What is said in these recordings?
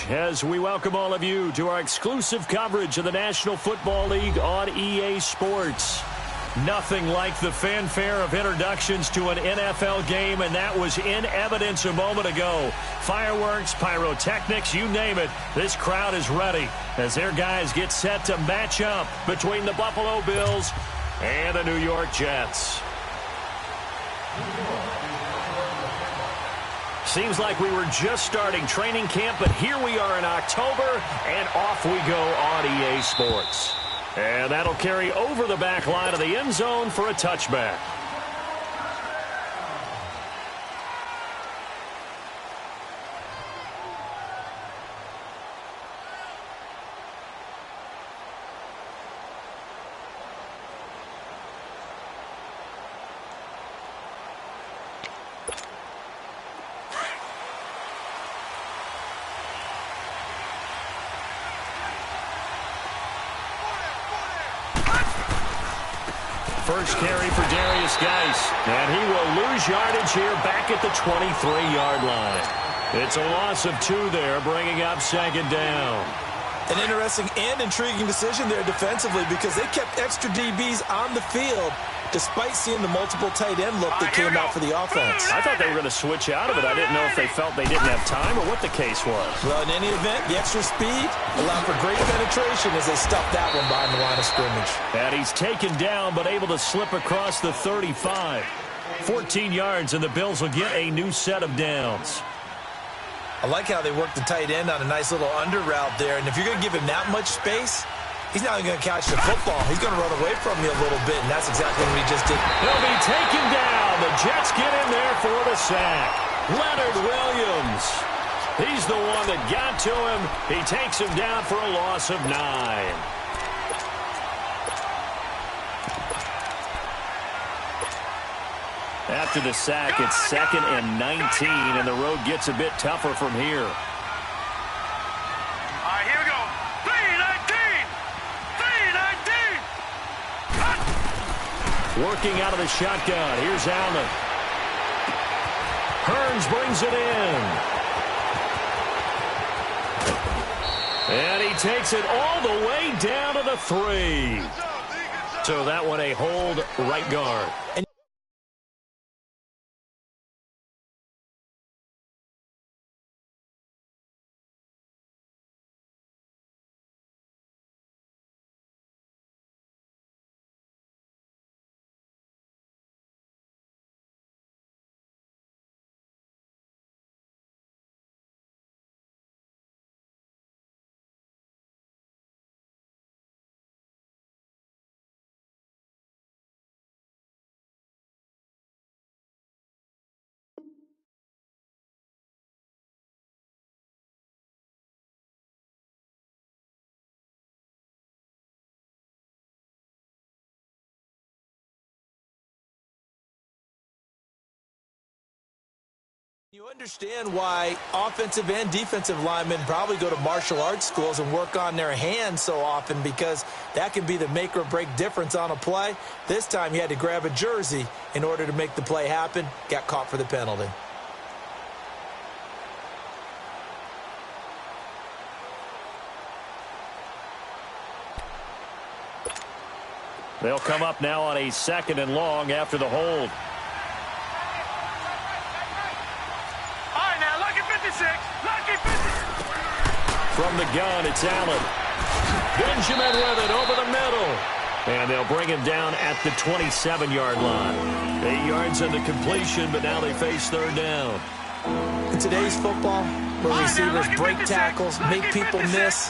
as we welcome all of you to our exclusive coverage of the National Football League on EA Sports. Nothing like the fanfare of introductions to an NFL game, and that was in evidence a moment ago. Fireworks, pyrotechnics, you name it. This crowd is ready as their guys get set to match up between the Buffalo Bills and the New York Jets. Seems like we were just starting training camp, but here we are in October, and off we go on EA Sports. And that'll carry over the back line of the end zone for a touchback. First carry for Darius Geis, and he will lose yardage here back at the 23-yard line. It's a loss of 2 there, bringing up second down. An interesting and intriguing decision there defensively because they kept extra DBs on the field despite seeing the multiple tight end look that came out for the offense. I thought they were going to switch out of it. I didn't know if they felt they didn't have time or what the case was. Well, in any event, the extra speed allowed for great penetration as they stuffed that one behind the line of scrimmage. And he's taken down but able to slip across the 35. 14 yards, and the Bills will get a new set of downs. I like how they worked the tight end on a nice little under route there. And if you're going to give him that much space, he's not going to catch the football. He's going to run away from you a little bit, and that's exactly what he just did. He'll be taken down. The Jets get in there for the sack. Leonard Williams. He's the one that got to him. He takes him down for a loss of 9. After the sack, it's 2nd and 19, and the road gets a bit tougher from here. All right, here we go. 3-19. Working out of the shotgun. Here's Allen. Hearns brings it in. And he takes it all the way down to the 3. So that one a hold right guard. You understand why offensive and defensive linemen probably go to martial arts schools and work on their hands so often, because that can be the make or break difference on a play. This time he had to grab a jersey in order to make the play happen. Got caught for the penalty. They'll come up now on a 2nd and long after the hold. From the gun, it's Allen. Benjamin with it over the middle. And they'll bring him down at the 27-yard line. 8 yards in the completion, but now they face 3rd down. In today's football, where receivers break tackles, make people miss,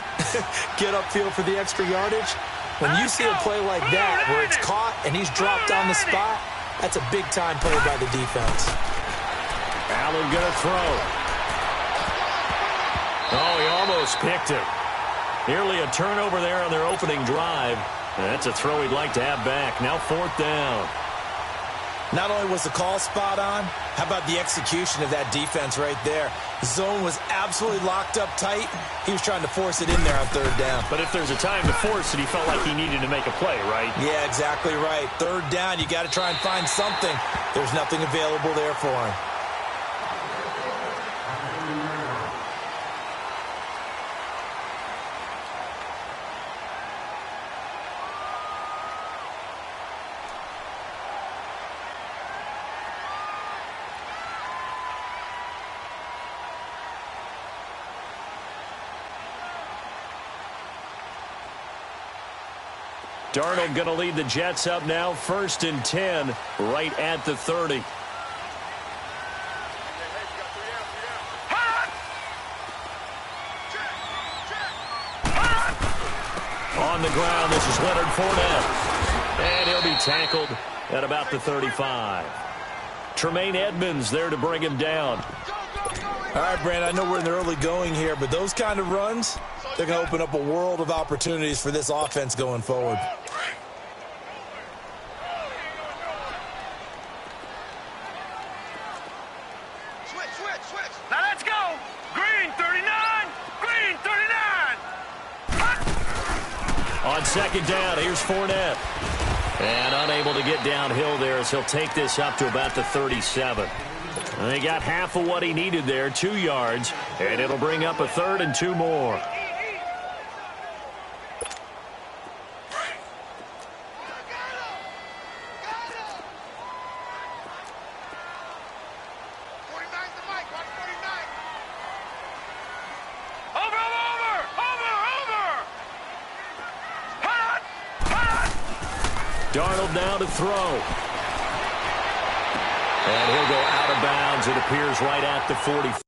get upfield for the extra yardage, when you see a play like that where it's caught and he's dropped on the spot, that's a big-time play by the defense. Allen going to throw. Oh, he almost picked it. Nearly a turnover there on their opening drive. And that's a throw he'd like to have back. Now 4th down. Not only was the call spot on, how about the execution of that defense right there? The zone was absolutely locked up tight. He was trying to force it in there on 3rd down. But if there's a time to force it, he felt like he needed to make a play, right? Yeah, exactly right. 3rd down, you got to try and find something. There's nothing available there for him. Darnold going to lead the Jets up now, 1st and 10, right at the 30. On the ground, this is Leonard Fournette. And he'll be tackled at about the 35. Tremaine Edmonds there to bring him down. All right, Brand, I know we're in the early going here, but those kind of runs, they're going to open up a world of opportunities for this offense going forward. Switch. Now let's go. Green 39. Green 39. On 2nd down, here's Fournette. And unable to get downhill there as he'll take this up to about the 37. And they got half of what he needed there, 2 yards, and it'll bring up a 3rd and 2 more. Darnold now to throw. And he'll go out of bounds, it appears, right at the 45.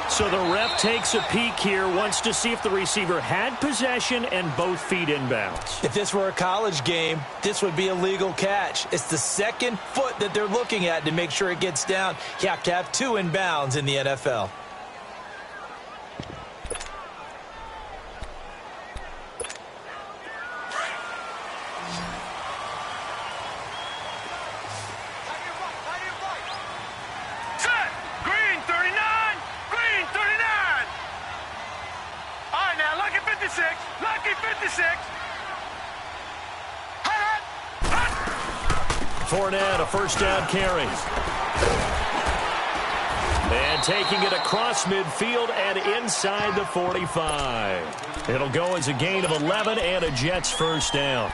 So the ref takes a peek here, wants to see if the receiver had possession and both feet inbounds. If this were a college game, this would be a legal catch. It's the 2nd foot that they're looking at to make sure it gets down. You have to have 2 inbounds in the NFL. Lucky 56. Fournette, a 1st down carry. And taking it across midfield and inside the 45. It'll go as a gain of 11 and a Jets 1st down.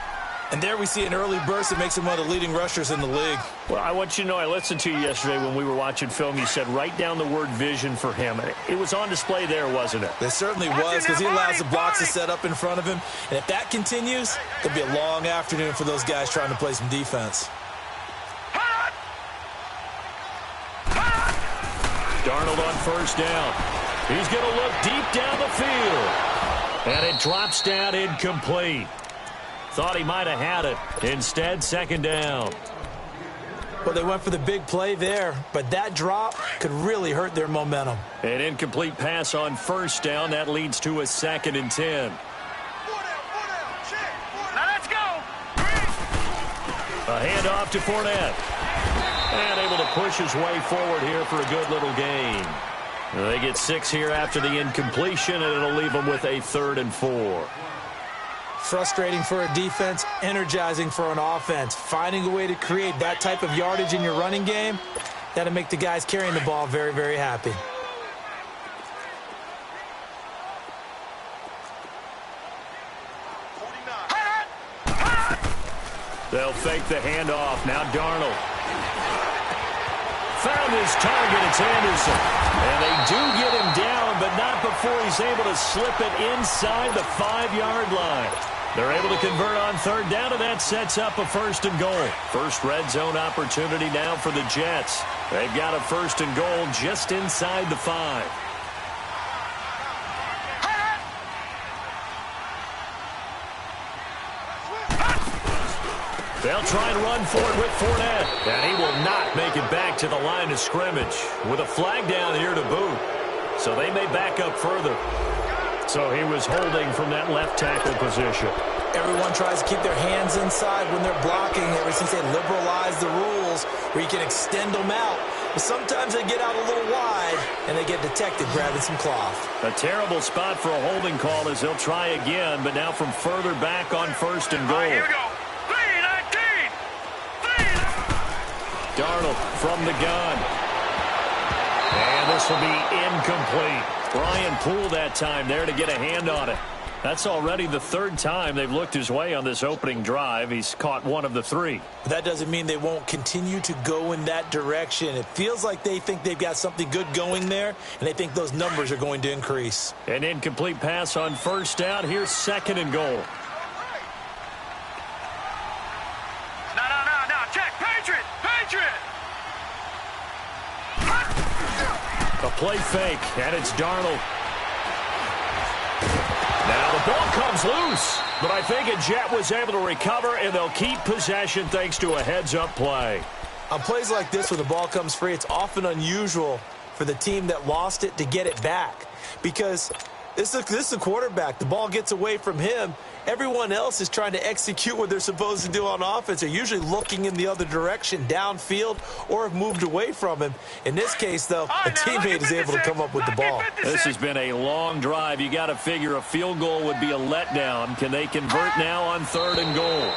And there we see an early burst that makes him one of the leading rushers in the league. Well, I want you to know, I listened to you yesterday when we were watching film. You said write down the word vision for him. It was on display there, wasn't it? It certainly was, because he allows the blocks to set up in front of him. And if that continues, it'll be a long afternoon for those guys trying to play some defense. Darnold on 1st down. He's going to look deep down the field. And it drops down incomplete. Thought he might have had it. Instead, 2nd down. Well, they went for the big play there, but that drop could really hurt their momentum. An incomplete pass on 1st down. That leads to a 2nd and 10. Now let's go. A handoff to Fournette. And able to push his way forward here for a good little gain. They get 6 here after the incompletion, and it'll leave them with a 3rd and 4. Frustrating for a defense, energizing for an offense. Finding a way to create that type of yardage in your running game, that'll make the guys carrying the ball very, very happy. They'll fake the handoff. Now Darnold. Found his target. It's Anderson. And they do get him down, but not before he's able to slip it inside the 5-yard line. They're able to convert on 3rd down, and that sets up a 1st and goal. First red zone opportunity now for the Jets. They've got a 1st and goal just inside the 5. They'll try and run for it with Fournette. And he will not make it back to the line of scrimmage with a flag down here to boot. So they may back up further. So he was holding from that left tackle position. Everyone tries to keep their hands inside when they're blocking ever since they liberalized the rules where you can extend them out. But sometimes they get out a little wide and they get detected grabbing some cloth. A terrible spot for a holding call as they'll try again, but now from further back on 1st and goal. All right, here we go. 3-19. Darnold from the gun. And this will be incomplete. Brian Poole that time there to get a hand on it. That's already the third time they've looked his way on this opening drive. He's caught one of the three. That doesn't mean they won't continue to go in that direction. It feels like they think they've got something good going there, and they think those numbers are going to increase. An incomplete pass on first down. Here's second and goal. No. Check. Patriot. A play fake, and it's Darnold. Now the ball comes loose, but I think a Jet was able to recover, and they'll keep possession thanks to a heads-up play. On plays like this where the ball comes free, it's often unusual for the team that lost it to get it back because this is the quarterback. The ball gets away from him. Everyone else is trying to execute what they're supposed to do on offense. They're usually looking in the other direction, downfield, or have moved away from him. In this case, though, a teammate is able to come up with the ball. This has been a long drive. You got to figure a field goal would be a letdown. Can they convert now on third and goal?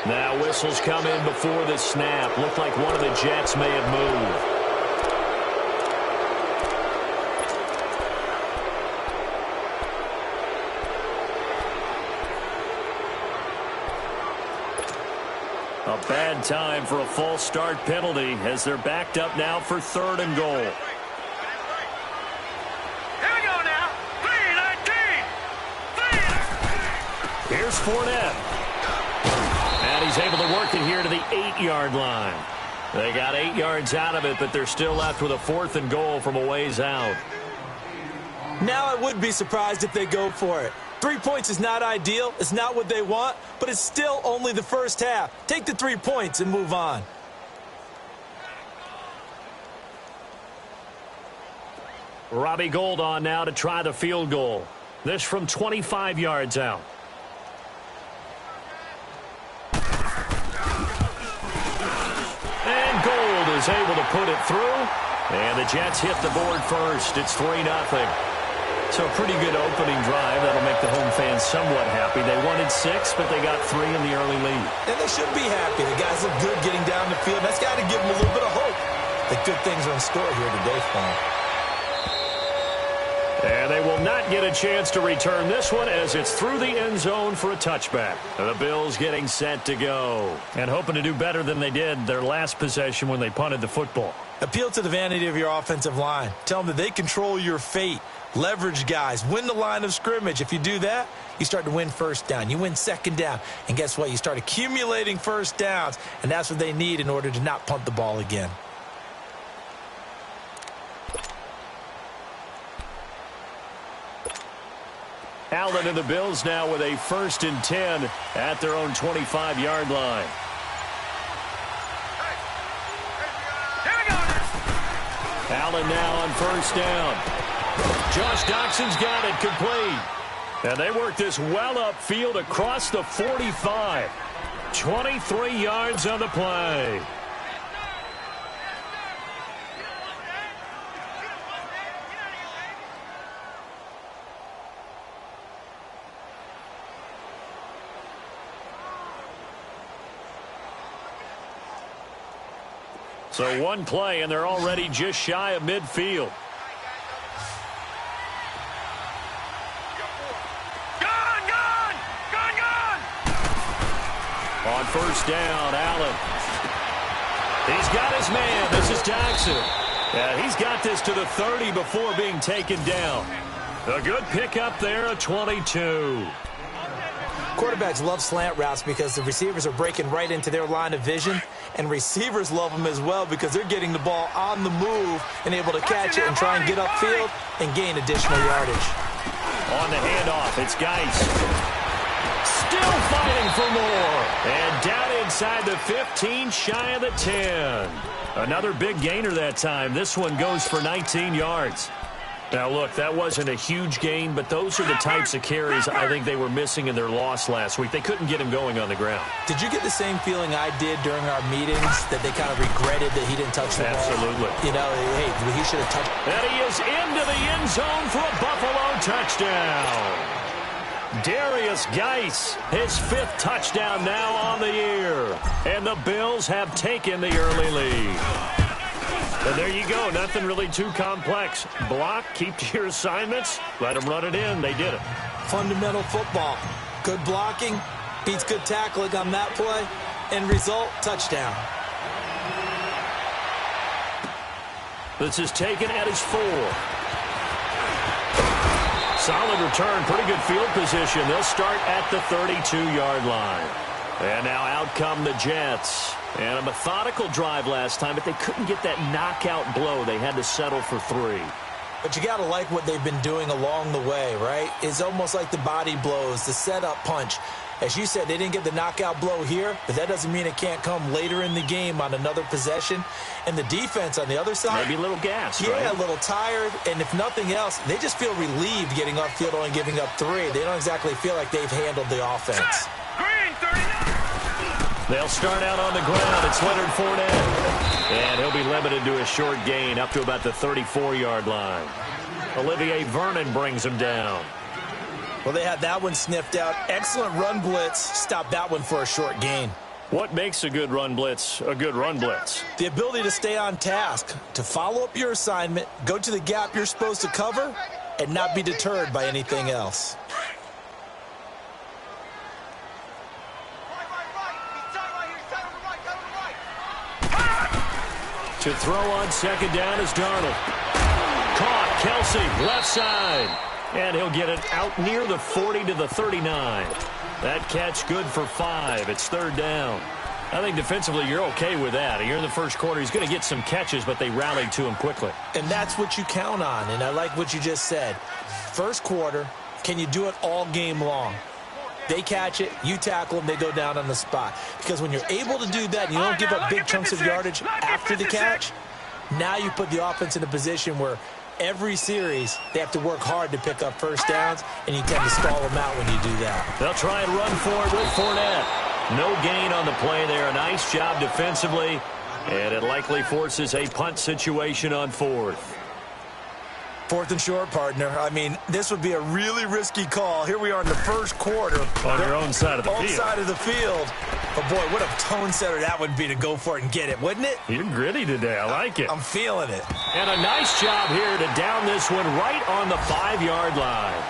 Now whistles come in before the snap. Looked like one of the Jets may have moved. A bad time for a false start penalty as they're backed up now for third and goal. Here we go now. 3-19. Here's Fournette. And he's able to work it here to the 8-yard line. They got 8 yards out of it, but they're still left with a fourth and goal from a ways out. Now I would be surprised if they go for it. 3 points is not ideal. It's not what they want, but it's still only the first half. Take the 3 points and move on. Robbie Gould on now to try the field goal. This from 25 yards out. And Gould is able to put it through. And the Jets hit the board first. It's 3-0. So a pretty good opening drive. That'll make the home fans somewhat happy. They wanted 6, but they got 3 in the early lead. And they should be happy. The guys look good getting down the field. That's got to give them a little bit of hope that good things are in store here today for them. And they will not get a chance to return this one as it's through the end zone for a touchback. The Bills getting set to go and hoping to do better than they did their last possession when they punted the football. Appeal to the vanity of your offensive line. Tell them that they control your fate. Leverage guys. Win the line of scrimmage. If you do that, you start to win first down. You win second down. And guess what? You start accumulating first downs. And that's what they need in order to not punt the ball again. Allen and the Bills now with a 1st and 10 at their own 25-yard line. Allen now on first down. Josh Doxson's got it complete. And they work this well upfield across the 45. 23 yards on the play. So one play, and they're already just shy of midfield. On first down, Allen. He's got his man. This is Doxson. Yeah, he's got this to the 30 before being taken down. A good pickup there, a 22. Quarterbacks love slant routes because the receivers are breaking right into their line of vision, and receivers love them as well because they're getting the ball on the move and able to catch it and try and get upfield and gain additional yardage. On the handoff, it's Geis. Still fighting for more. And down inside the 15, shy of the 10. Another big gainer that time. This one goes for 19 yards. Now, look, that wasn't a huge gain, but those are the types of carries I think they were missing in their loss last week. They couldn't get him going on the ground. Did you get the same feeling I did during our meetings, that they kind of regretted that he didn't touch the ball? Absolutely. You know, hey, he should have touched. And he is into the end zone for a Buffalo touchdown. Darius Geis, his 5th touchdown now on the year. And the Bills have taken the early lead. And there you go. Nothing really too complex. Block, keep to your assignments, let them run it in. They did it. fundamental football. Good blocking, beats good tackling on that play, end result, touchdown. This is taken at his 4. Solid return, pretty good field position. They'll start at the 32-yard line. And now out come the Jets. And a methodical drive last time, but they couldn't get that knockout blow. They had to settle for 3. But you got to like what they've been doing along the way, right? It's almost like the body blows, the setup punch. As you said, they didn't get the knockout blow here, but that doesn't mean it can't come later in the game on another possession. And the defense on the other side, maybe a little gas, yeah, right? A little tired. And if nothing else, they just feel relieved getting off field, only giving up 3. They don't exactly feel like they've handled the offense. Green, 39. They'll start out on the ground. It's Leonard Fournette. And he'll be limited to a short gain up to about the 34-yard line. Olivier Vernon brings him down. Well, they had that one sniffed out. Excellent run blitz. Stopped that one for a short gain. What makes a good run blitz a good run blitz? The ability to stay on task, to follow up your assignment, go to the gap you're supposed to cover, and not be deterred by anything else. To throw on second down is Darnold. Caught, Kelsey, left side. And he'll get it out near the 40 to the 39. That catch good for 5. It's third down. I think defensively you're okay with that. Here in the first quarter, he's going to get some catches, but they rallied to him quickly. And that's what you count on, and I like what you just said. First quarter, can you do it all game long? They catch it, you tackle them, they go down on the spot. Because when you're able to do that and you don't give up big chunks of yardage after the catch, now you put the offense in a position where every series they have to work hard to pick up first downs, and you tend to stall them out when you do that. They'll try and run for it with Fournette. No gain on the play there. A nice job defensively, and it likely forces a punt situation on 4th. 4th and short, partner. I mean, this would be a really risky call. Here we are in the first quarter. On your own side of the field. Own side of the field. But, boy, what a tone setter that would be to go for it and get it, wouldn't it? You're gritty today. I like it. I'm feeling it. And a nice job here to down this one right on the 5-yard line.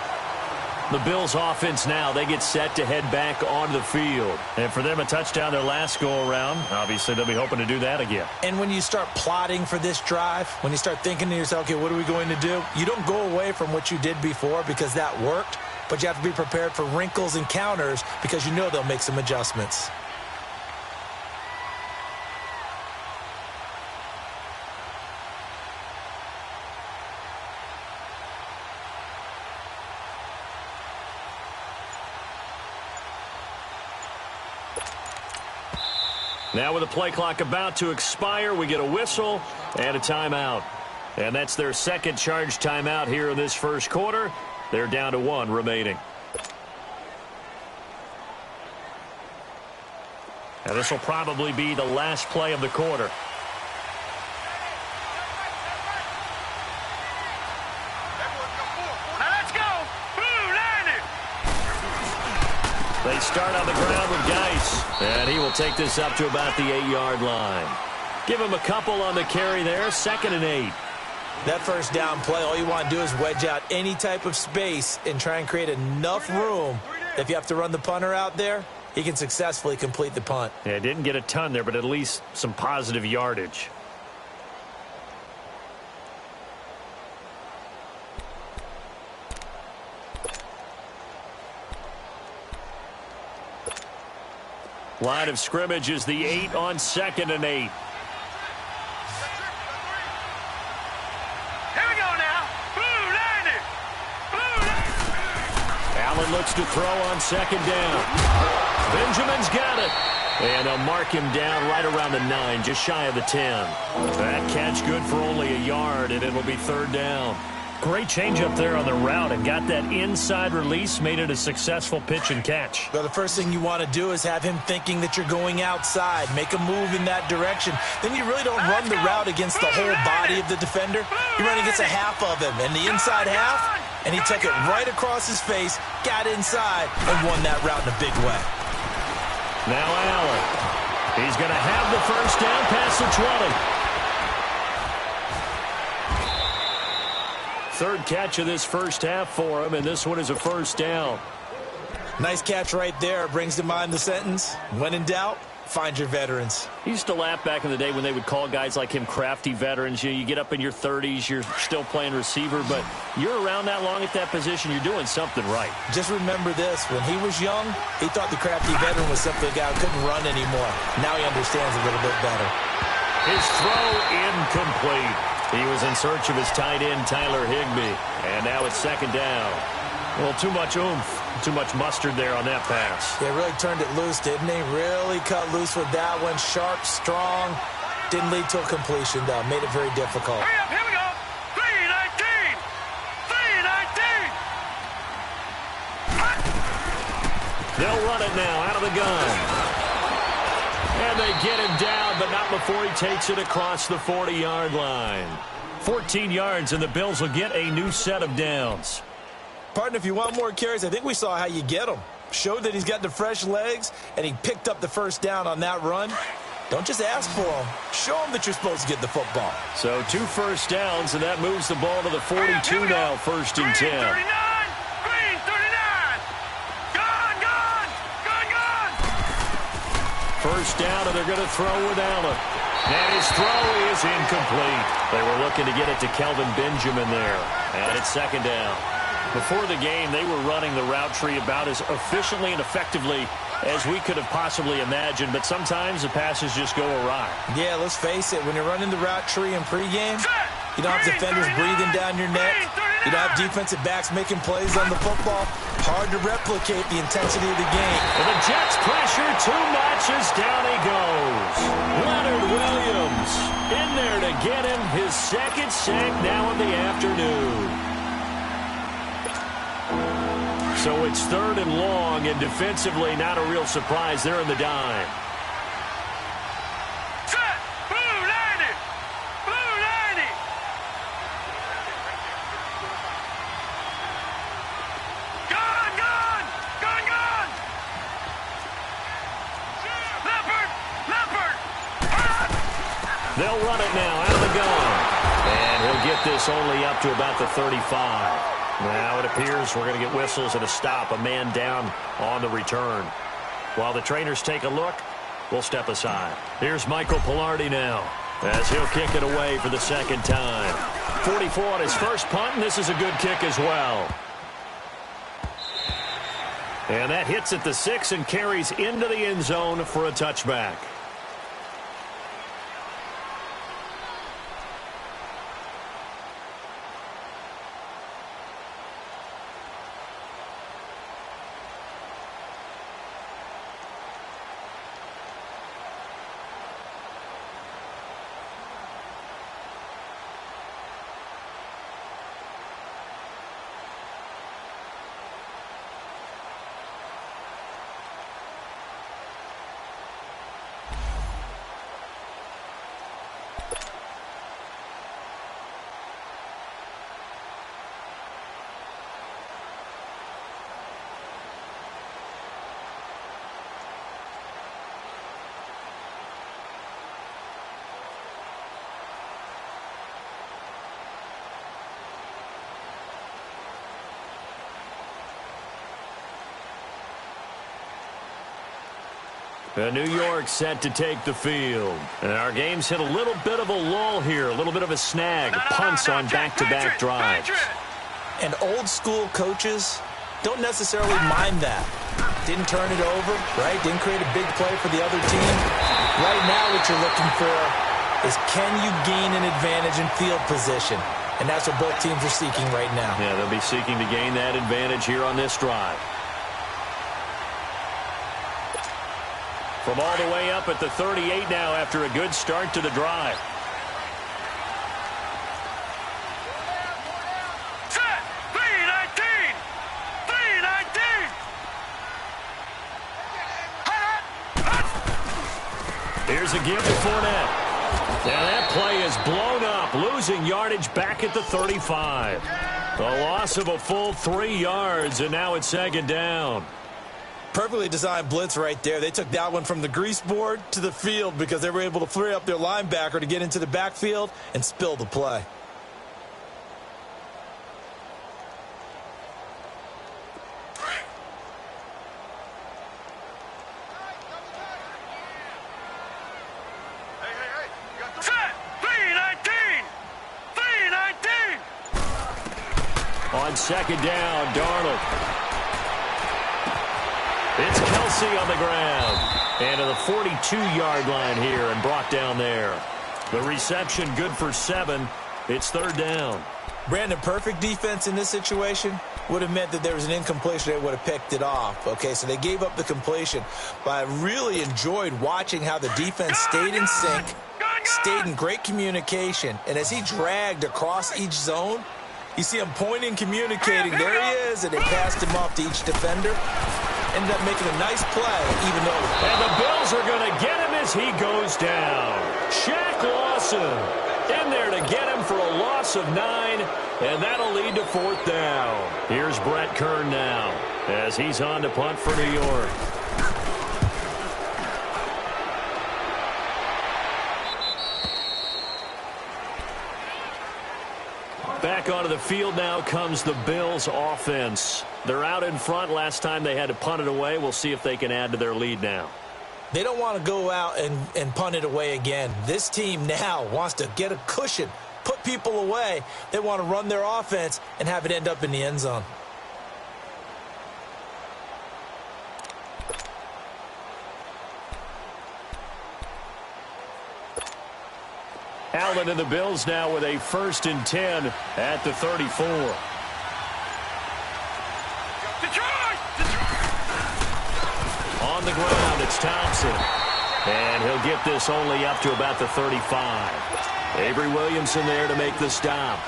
The Bills offense now, they get set to head back onto the field. And for them, a touchdown their last go-around. Obviously, they'll be hoping to do that again. And when you start plotting for this drive, when you start thinking to yourself, okay, what are we going to do? You don't go away from what you did before because that worked, but you have to be prepared for wrinkles and counters because you know they'll make some adjustments. Now with the play clock about to expire, we get a whistle and a timeout. And that's their second charge timeout here in this first quarter. They're down to 1 remaining. Now this will probably be the last play of the quarter. Now let's go. Blue, line it. They start on the ground with Geis. And he will take this up to about the 8-yard line. Give him a couple on the carry there. 2nd and 8. That first down play, all you want to do is wedge out any type of space and try and create enough room that if you have to run the punter out there, he can successfully complete the punt. Yeah, didn't get a ton there, but at least some positive yardage. Line of scrimmage is the 8 on 2nd and 8. Here we go now. Blue, line it. Blue, line it. Allen looks to throw on 2nd down. Benjamin's got it. And they'll mark him down right around the 9, just shy of the 10. That catch good for only a yard, and it'll be 3rd down. Great change up there on the route and got that inside release, made it a successful pitch and catch. Well, the first thing you want to do is have him thinking that you're going outside, make a move in that direction. Then you really don't run the route against the whole body of the defender. You run against a half of him, and the inside half, and he took it right across his face, got inside, and won that route in a big way. Now Allen. He's going to have the first down past the 20. Third catch of this first half for him, and this one is a first down. Nice catch right there. Brings to mind the sentence, when in doubt, find your veterans. He used to laugh back in the day when they would call guys like him crafty veterans. You get up in your 30s, you're still playing receiver, but you're around that long at that position, you're doing something right. Just remember this. When he was young, he thought the crafty veteran was simply a guy who couldn't run anymore. Now he understands a little bit better. His throw incomplete. He was in search of his tight end, Tyler Higbee. And now it's second down. Well, too much oomph, too much mustard there on that pass. Yeah, really turned it loose, didn't he? Really cut loose with that one. Sharp, strong. Didn't lead to a completion, though. Made it very difficult. Hurry up, here we go. 319. 319. They'll run it now out of the gun. And they get him down, but not before he takes it across the 40-yard line. 14 yards, and the Bills will get a new set of downs. Partner, if you want more carries, I think we saw how you get them. Showed that he's got the fresh legs, and he picked up the first down on that run. Don't just ask for them. Show them that you're supposed to get the football. So 2 first downs, and that moves the ball to the 42 now, first and 10. Green 39. Green 39. Gone, gone. Gone, gone. First down, and they're going to throw with Allen. And his throw is incomplete. They were looking to get it to Kelvin Benjamin there. And it's second down. Before the game, they were running the route tree about as efficiently and effectively as we could have possibly imagined, but sometimes the passes just go awry. Yeah, let's face it. When you're running the route tree in pregame, you don't have defenders breathing down your neck. You don't have defensive backs making plays on the football. Hard to replicate the intensity of the game. And the Jets pressure too much as down he goes. Leonard Williams in there to get him his second sack now in the afternoon. So it's third and long, and defensively not a real surprise. They're in the dime. Set. Blue 90. Blue 90. Gone, gone. Gone, gone. Leopard. Leopard. They'll run it now out of the gun. And he'll get this only up to about the 35. Now it appears we're going to get whistles and a stop, a man down on the return. While the trainers take a look, we'll step aside. Here's Michael Pilardi now as he'll kick it away for the second time. 44 on his first punt, and this is a good kick as well. And that hits at the 6 and carries into the end zone for a touchback. New York set to take the field. And our game's hit a little bit of a lull here, a little bit of a snag, punts on back-to-back drives. And old-school coaches don't necessarily mind that. Didn't turn it over, right? Didn't create a big play for the other team. Right now what you're looking for is can you gain an advantage in field position? And that's what both teams are seeking right now. Yeah, they'll be seeking to gain that advantage here on this drive. From all the way up at the 38 now after a good start to the drive. Set. 319. 319. Here's a give to Fournette. Now that play is blown up, losing yardage back at the 35. The loss of a full 3 yards, and now it's second down. Perfectly designed blitz right there. They took that one from the grease board to the field because they were able to free up their linebacker to get into the backfield and spill the play. On second down, Darnold. It's Kelsey on the ground. And to the 42-yard line here and brought down there. The reception good for 7. It's third down. Brandon, perfect defense in this situation would have meant that there was an incompletion. They would have picked it off. Okay, so they gave up the completion. But I really enjoyed watching how the defense stayed in sync, stayed in great communication. And as he dragged across each zone, you see him pointing, communicating. There he is, and they passed him off to each defender. Ended up making a nice play, even though... And the Bills are going to get him as he goes down. Shaq Lawson in there to get him for a loss of 9, and that'll lead to fourth down. Here's Brett Kern now as he's on to punt for New York. Back onto the field now comes the Bills offense. They're out in front. Last time they had to punt it away. We'll see if they can add to their lead now. They don't want to go out and punt it away again. This team now wants to get a cushion, put people away. They want to run their offense and have it end up in the end zone. Allen and the Bills now with a 1st and 10 at the 34. On the ground, it's Thompson. And he'll get this only up to about the 35. Avery Williamson there to make the stop.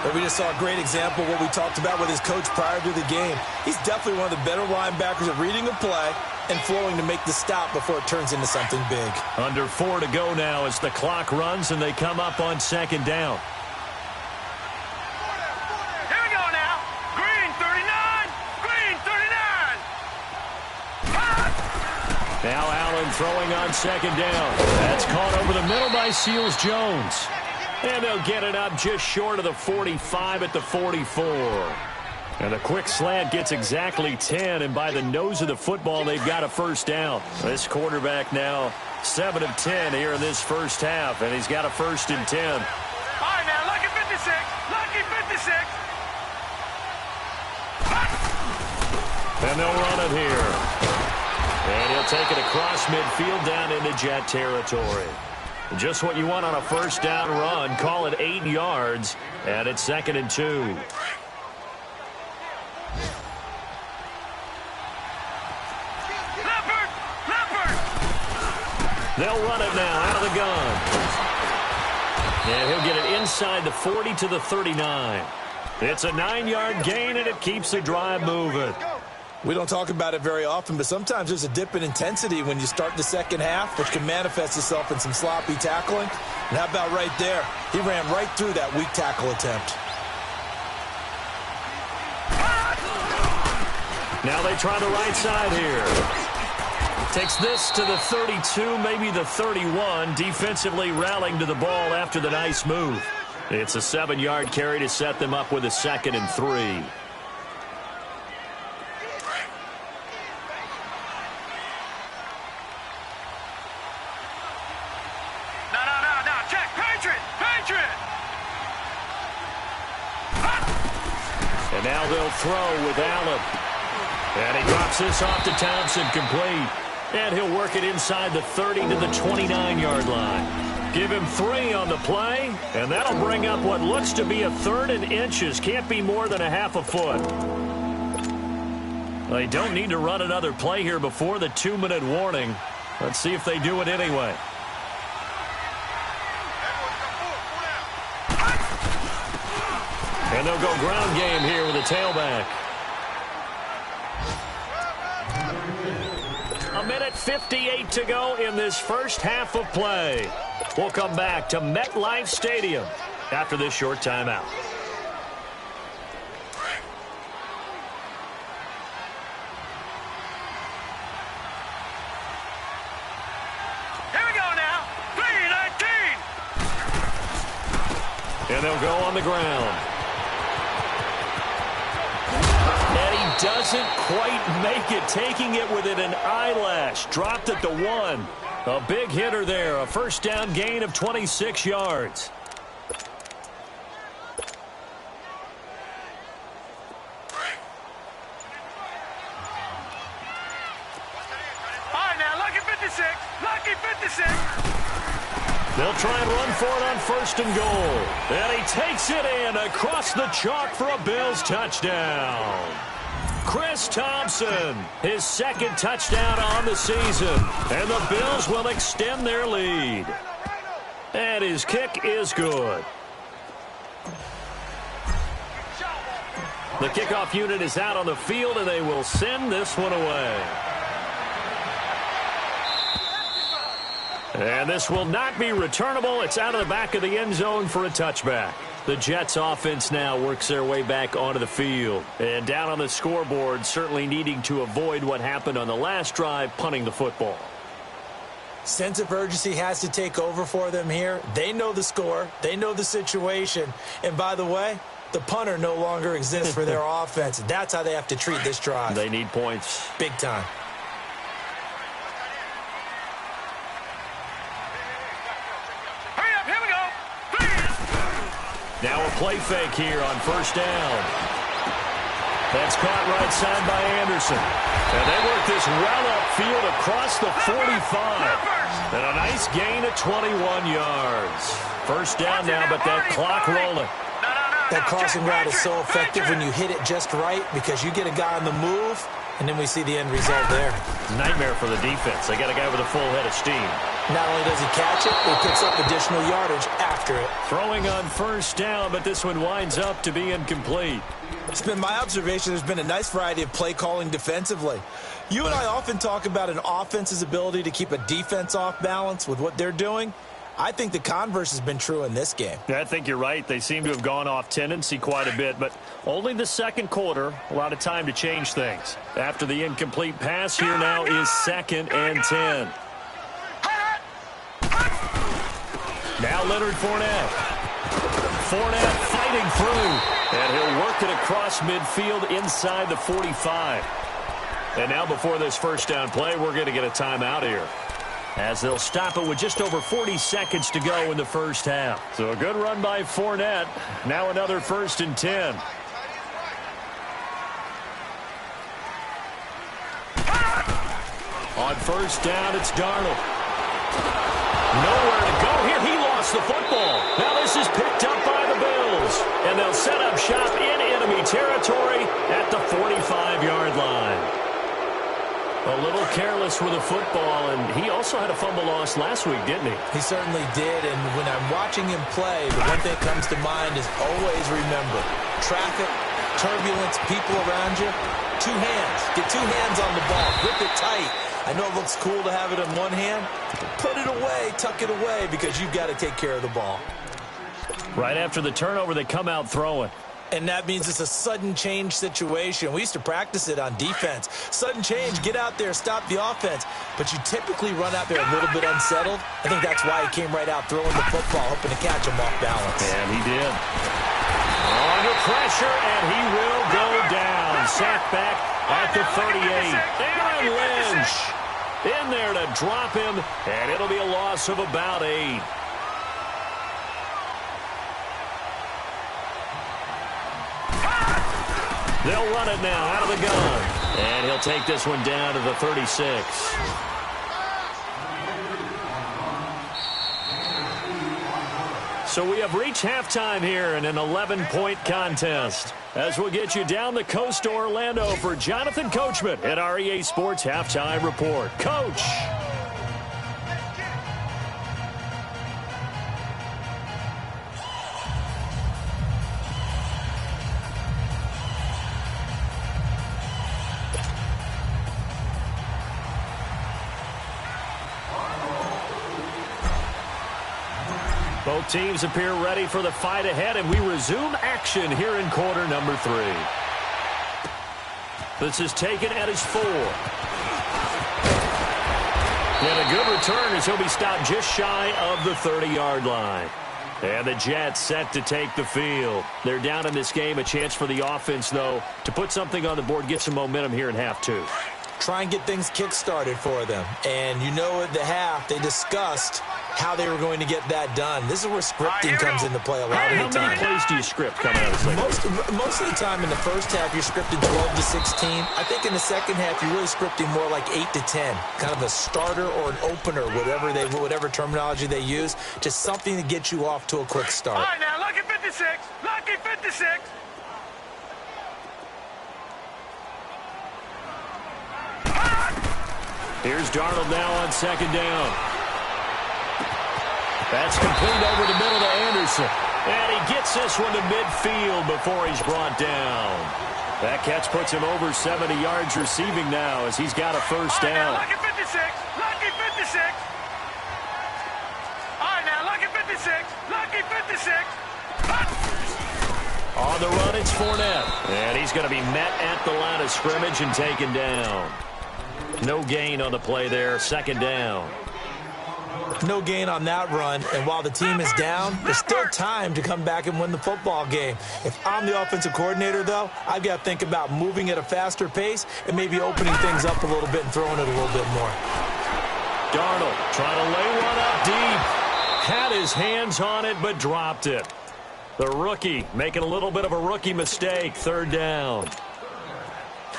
But we just saw a great example of what we talked about with his coach prior to the game. He's definitely one of the better linebackers at reading a play and flowing to make the stop before it turns into something big. Under 4 to go now as the clock runs and they come up on second down. Here we go now. Green 39. Green 39. Now Allen throwing on second down. That's caught over the middle by Seals-Jones. And they'll get it up just short of the 45 at the 44. And the quick slant gets exactly 10, and by the nose of the football, they've got a first down. This quarterback now 7 of 10 here in this first half, and he's got a 1st and 10. All right, now, lucky 56. Lucky 56. And they'll run it here. And he'll take it across midfield down into Jet territory. Just what you want on a first down run. Call it 8 yards, and it's 2nd and 2. They'll run it now out of the gun. And he'll get it inside the 40 to the 39. It's a 9-yard gain, and it keeps the drive moving. We don't talk about it very often, but sometimes there's a dip in intensity when you start the second half, which can manifest itself in some sloppy tackling. And how about right there? He ran right through that weak tackle attempt. Now they try the right side here. Takes this to the 32, maybe the 31. Defensively rallying to the ball after the nice move. It's a 7-yard carry to set them up with a 2nd and 3. No. Check. Patriot. And now they'll throw with Allen. And he drops this off to Thompson, complete. And he'll work it inside the 30 to the 29-yard line. Give him 3 on the play, and that'll bring up what looks to be a 3rd and inches. Can't be more than a half a foot. They don't need to run another play here before the 2-minute warning. Let's see if they do it anyway. And they'll go ground game here with a tailback. 1:58 to go in this first half of play. We'll come back to MetLife Stadium after this short timeout. Here we go now. 3:19. And they'll go on the ground. And he doesn't quite make it, taking it within an eyelash. Dropped at the 1. A big hitter there, a first down gain of 26 yards. for it on 1st and goal. And he takes it in across the chalk for a Bills touchdown. Chris Thompson, his 2nd touchdown on the season. And the Bills will extend their lead. And his kick is good. The kickoff unit is out on the field, and they will send this one away. And this will not be returnable. It's out of the back of the end zone for a touchback. The Jets offense now works their way back onto the field. And down on the scoreboard, certainly needing to avoid what happened on the last drive, punting the football. Sense of urgency has to take over for them here. They know the score. They know the situation. And by the way, the punter no longer exists for their offense. That's how they have to treat this drive. They need points. Big time. Hurry up, here we go. Now a play fake here on 1st down. That's caught right side by Anderson. And they work this well upfield across the 45. And a nice gain of 21 yards. 1st down now, but that clock rolling. That crossing route is so effective when you hit it just right because you get a guy on the move, and then we see the end result there. Nightmare for the defense. They got a guy with a full head of steam. Not only does he catch it, he picks up additional yardage after it. Throwing on 1st down, but this one winds up to be incomplete. It's been my observation there's been a nice variety of play calling defensively. You and I often talk about an offense's ability to keep a defense off balance with what they're doing. I think the converse has been true in this game. I think you're right. They seem to have gone off tendency quite a bit, but only the 2nd quarter, a lot of time to change things. After the incomplete pass, here now is 2nd and 10. Now Leonard Fournette. Fournette fighting through, and he'll work it across midfield inside the 45. And now before this 1st down play, we're going to get a timeout here, as they'll stop it with just over 40 seconds to go in the 1st half. So a good run by Fournette. Now another 1st and 10. On 1st down, it's Darnold. Nowhere to go here. He lost the football. Now this is picked up by the Bills. And they'll set up shop in enemy territory at the 45-yard line. A little careless with a football, and he also had a fumble loss last week, didn't he? He certainly did, and when I'm watching him play, the one thing that comes to mind is always remember, traffic, turbulence, people around you, 2 hands. Get 2 hands on the ball. Grip it tight. I know it looks cool to have it in one hand. Put it away, tuck it away, because you've got to take care of the ball. Right after the turnover, they come out throwing. And that means it's a sudden change situation. We used to practice it on defense. Sudden change, get out there, stop the offense. But you typically run out there a little bit unsettled. I think that's why he came right out throwing the football, hoping to catch him off balance. And he did. Under pressure, and he will go down. Sacked back at the 38. Aaron Lynch in there to drop him, and it'll be a loss of about 8. They'll run it now out of the gun. And he'll take this one down to the 36. So we have reached halftime here in an 11-point contest. As we'll get you down the coast to Orlando for Jonathan Coachman at our EA Sports Halftime Report. Coach. Both teams appear ready for the fight ahead, and we resume action here in quarter number 3. This is taken at his 4. And a good return as he'll be stopped just shy of the 30-yard line. And the Jets set to take the field. They're down in this game. A chance for the offense, though, to put something on the board, get some momentum here in half 2. Try and get things kick-started for them. And you know at the half, they discussed how they were going to get that done. This is where scripting comes into play a lot of the time. How many plays do you script coming out of the second? Most of the time in the first half, you're scripting 12 to 16. I think in the second half, you're really scripting more like 8 to 10, kind of a starter or an opener, whatever terminology they use, just something to get you off to a quick start. All right, now, lucky 56. Lucky 56. Here's Darnold now on second down. That's complete over the middle to Anderson. And he gets this one to midfield before he's brought down. That catch puts him over 70 yards receiving now as he's got a first down. Lucky 56. Lucky 56. All right, now, lucky 56. Lucky 56. On the run, it's Fournette. And he's going to be met at the line of scrimmage and taken down. No gain on the play there, second down. No gain on that run, and while the team is down, there's still time to come back and win the football game. If I'm the offensive coordinator, though, I've got to think about moving at a faster pace and maybe opening things up a little bit and throwing it a little bit more. Darnold trying to lay one up deep. Had his hands on it, but dropped it. The rookie making a little bit of a rookie mistake, third down.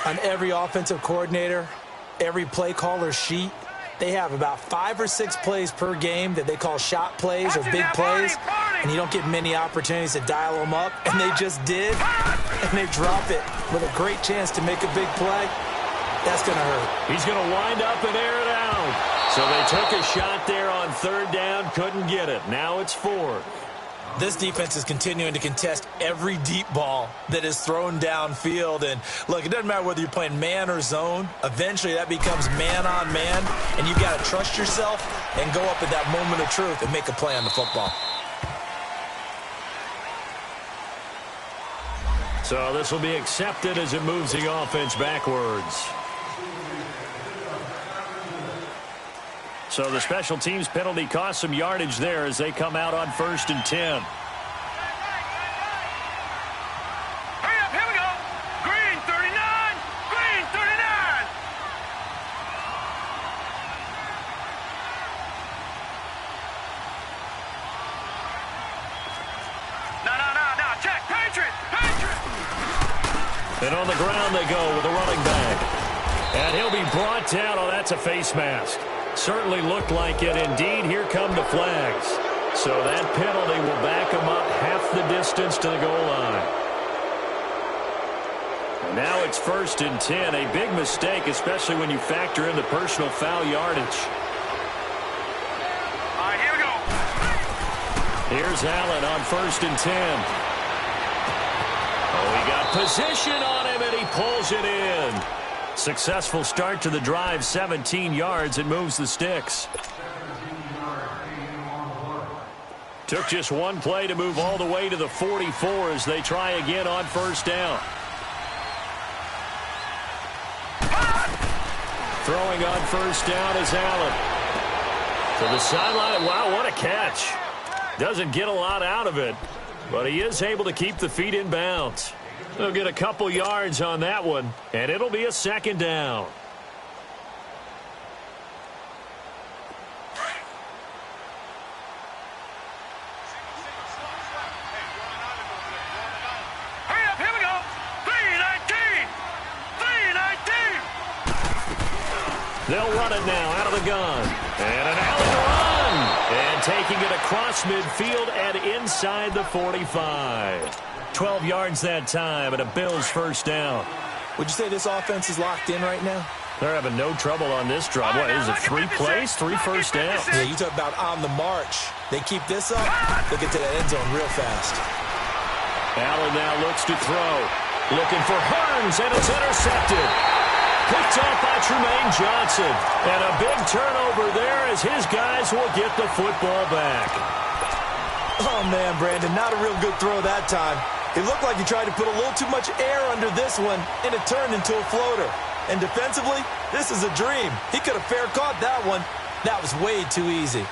On every offensive coordinator, every play caller's sheet, they have about 5 or 6 plays per game that they call shot plays or big plays, and you don't get many opportunities to dial them up, and they just did, and they drop it with a great chance to make a big play. That's going to hurt. He's going to wind up and air it out. So they took a shot there on third down, couldn't get it. Now it's fourth. This defense is continuing to contest every deep ball that is thrown downfield. And, look, it doesn't matter whether you're playing man or zone. Eventually, that becomes man on man, and you've got to trust yourself and go up at that moment of truth and make a play on the football. So this will be accepted as it moves the offense backwards. So the special teams penalty cost some yardage there as they come out on 1st and 10. Hurry up, here we go. Green 39. Green 39. No. Check. Patriot. And on the ground they go with the running back. And he'll be brought down. Oh, that's a face mask. Certainly looked like it. Indeed, here come the flags. So that penalty will back him up half the distance to the goal line. And now it's 1st and 10. A big mistake, especially when you factor in the personal foul yardage. All right, here we go. Here's Allen on 1st and 10. Oh, he got position on him, and he pulls it in. Successful start to the drive, 17 yards. It moves the sticks. Took just one play to move all the way to the 44 as they try again on 1st down. Throwing on 1st down is Allen. To the sideline. Wow, what a catch. Doesn't get a lot out of it, but he is able to keep the feet in bounds. They'll get a couple yards on that one, and it'll be a 2nd down. Hurry up, here we go. 319. 319. They'll run it now out of the gun. And an Allen run. And taking it across midfield and inside the 45. 12 yards that time, and a Bills 1st down. Would you say this offense is locked in right now? They're having no trouble on this drive. What is it, 3 plays, 3 first downs? Yeah, you talk about on the march. They keep this up, they'll get to that end zone real fast. Allen now looks to throw. Looking for Hearns, and it's intercepted. Picked off by Tremaine Johnson. And a big turnover there as his guys will get the football back. Oh, man, Brandon, not a real good throw that time. It looked like he tried to put a little too much air under this one, and it turned into a floater. And defensively, this is a dream. He could have fair caught that one. That was way too easy.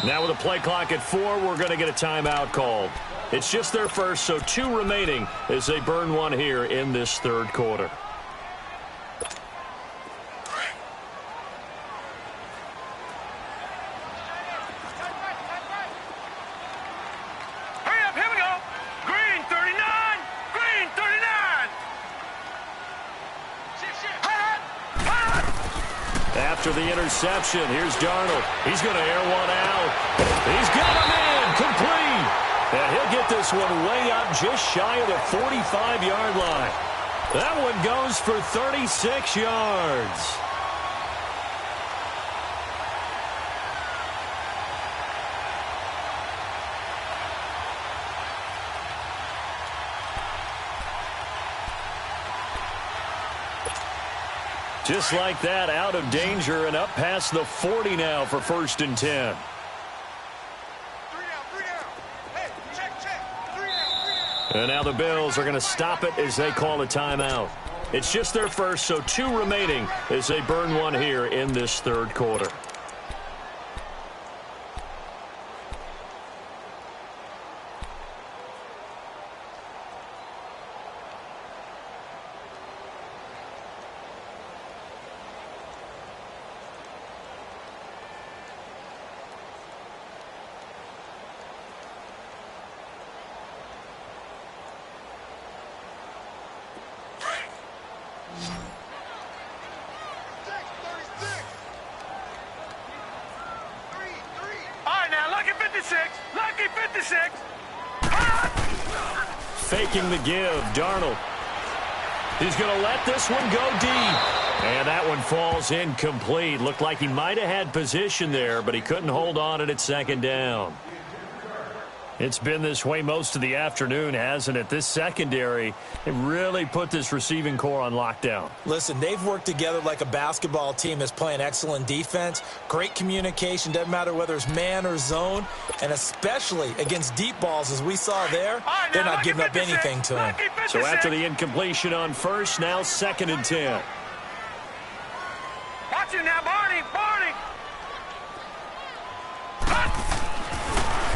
Now with a play clock at 4, we're going to get a timeout called. It's just their first, so 2 remaining as they burn one here in this third quarter. Hurry up, here we go. Green 39, green 39. After the interception, here's Darnold. He's going to air one out. He's got him in, complete. And he'll get this one way up just shy of the 45-yard line. That one goes for 36 yards. Just like that, out of danger and up past the 40 now for 1st and 10. And now the Bills are going to stop it as they call a timeout. It's just their first, so 2 remaining as they burn one here in this third quarter. Lucky 56. Faking the give, Darnold. He's going to let this one go deep. And that one falls incomplete. Looked like he might have had position there, but he couldn't hold on it at 2nd down. It's been this way most of the afternoon, hasn't it? This secondary, it really put this receiving core on lockdown. Listen, they've worked together like a basketball team that's playing excellent defense. Great communication, doesn't matter whether it's man or zone. And especially against deep balls, as we saw there, they're not giving up anything to him. So after the incompletion on 1st, now 2nd and 10. Watch it now, Barney.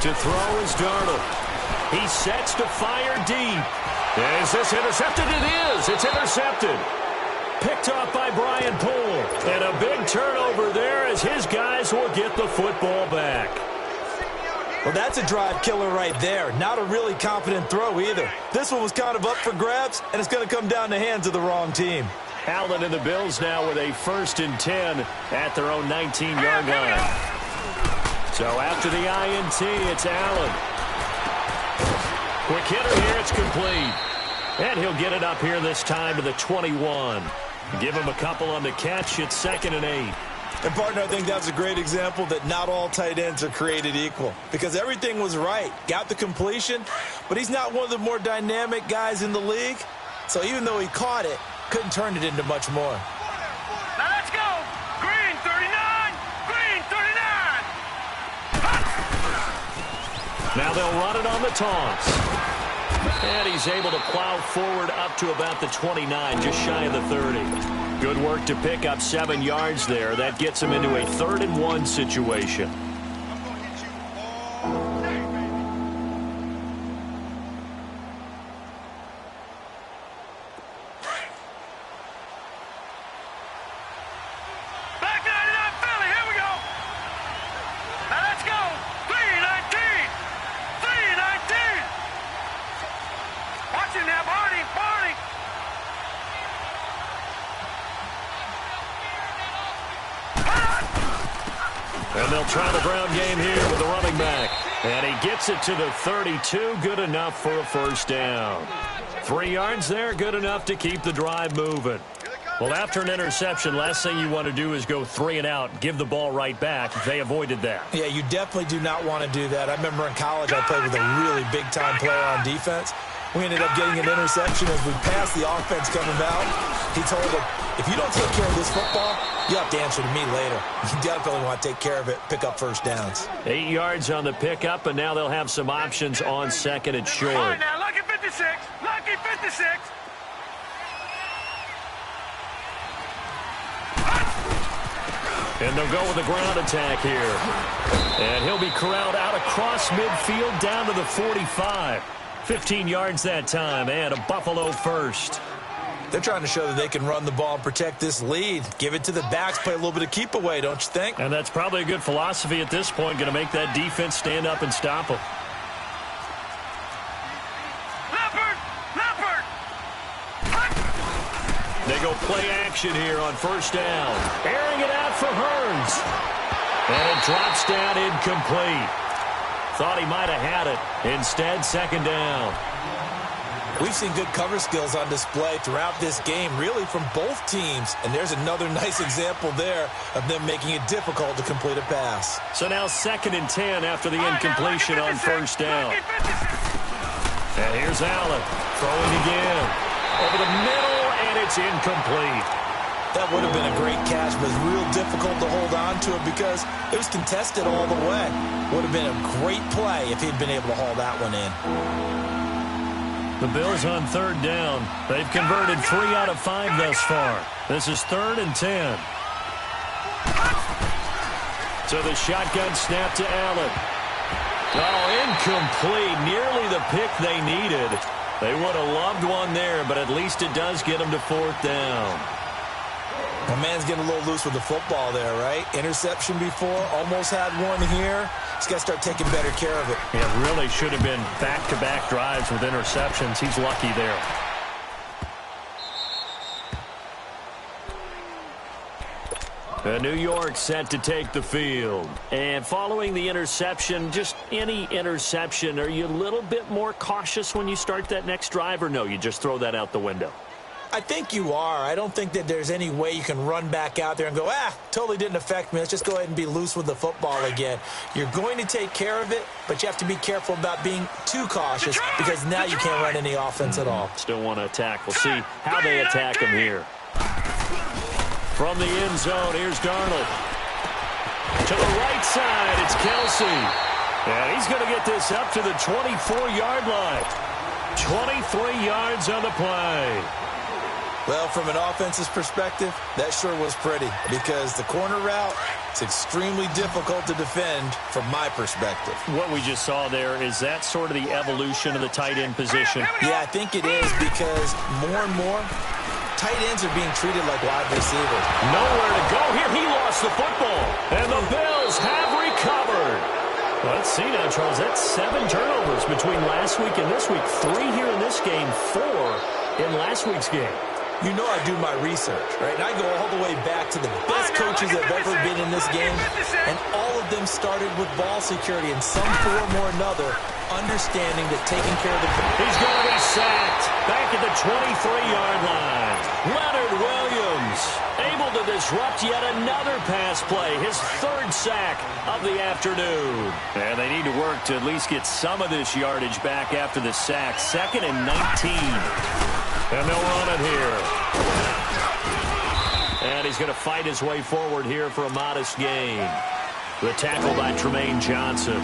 To throw is Darnold. He sets to fire deep. Is this intercepted? It is. It's intercepted. Picked off by Brian Poole. And a big turnover there as his guys will get the football back. Well, that's a drive killer right there. Not a really confident throw either. This one was kind of up for grabs, and it's going to come down the hands of the wrong team. Allen and the Bills now with a 1st and 10 at their own 19-yard line. So after the INT, it's Allen. Quick hitter here, it's complete. And he'll get it up here this time to the 21. Give him a couple on the catch. It's 2nd and 8. And, partner, I think that's a great example that not all tight ends are created equal. Because everything was right. Got the completion, but he's not one of the more dynamic guys in the league. So even though he caught it, couldn't turn it into much more. Now let's go. Green 39. Green 39. Now they'll run it on the toss. And he's able to plow forward up to about the 29, just shy of the 30. Good work to pick up 7 yards there. That gets him into a 3rd and 1 situation. And they'll try the ground game here with the running back. And he gets it to the 32. Good enough for a 1st down. 3 yards there, good enough to keep the drive moving. Well, after an interception, last thing you want to do is go 3 and out, give the ball right back. They avoided that. Yeah, you definitely do not want to do that. I remember in college I played with a really big-time player on defense. We ended up getting an interception as we passed the offense coming out. He told him, if you don't take care of this football, you have to answer to me later. You definitely want to take care of it, pick up 1st downs. 8 yards on the pickup, and now they'll have some options on 2nd and short. All right, now, lucky 56. Lucky 56. And they'll go with a ground attack here. And he'll be corralled out across midfield down to the 45. 15 yards that time, and a Buffalo first. They're trying to show that they can run the ball and protect this lead. Give it to the backs, play a little bit of keep away, don't you think? And that's probably a good philosophy at this point, going to make that defense stand up and stop them. They go play action here on first down. Airing it out for Hearns. And it drops down incomplete. Thought he might have had it. Instead, second down. We've seen good cover skills on display throughout this game, really from both teams. And there's another nice example there of them making it difficult to complete a pass. So now 2nd and 10 after the incompletion on first down. And here's Allen throwing again. Over the middle, and it's incomplete. That would have been a great catch, but it's real difficult to hold on to it because it was contested all the way. Would have been a great play if he'd been able to haul that one in. The Bills on 3rd down. They've converted 3 out of 5 thus far. This is 3rd and 10. So the shotgun snap to Allen. Oh, incomplete. Nearly the pick they needed. They would have loved one there, but at least it does get them to 4th down. The man's getting a little loose with the football there, right? Interception before, almost had one here. He's got to start taking better care of it. It really should have been back-to-back drives with interceptions. He's lucky there. New York set to take the field. And following the interception, just any interception, are you a little bit more cautious when you start that next drive, or no, you just throw that out the window? I think you are. I don't think that there's any way you can run back out there and go, totally didn't affect me. Let's just go ahead and be loose with the football again. You're going to take care of it, but you have to be careful about being too cautious because now you can't run any offense at all. Still want to attack. We'll see how they attack him here. From the end zone, here's Darnold. To the right side, it's Kelsey. And he's going to get this up to the 24-yard line. 23 yards on the play. Well, from an offense's perspective, that sure was pretty because the corner route is extremely difficult to defend from my perspective. What we just saw there, is that sort of the evolution of the tight end position? Yeah, I think it is because more and more, tight ends are being treated like wide receivers. Nowhere to go here. He lost the football. And the Bills have recovered. Well, let's see now, Charles. That's 7 turnovers between last week and this week. 3 here in this game, 4 in last week's game. You know I do my research, right? And I go all the way back to the best coaches that have ever been in this game. And all of them started with ball security in some form or another, understanding that taking care of the ball. He's going to be sacked back at the 23-yard line. Leonard Williams able to disrupt yet another pass play. His 3rd sack of the afternoon. And they need to work to at least get some of this yardage back after the sack. 2nd and 19. And they'll run it here. And he's going to fight his way forward here for a modest gain. The tackle by Tremaine Johnson.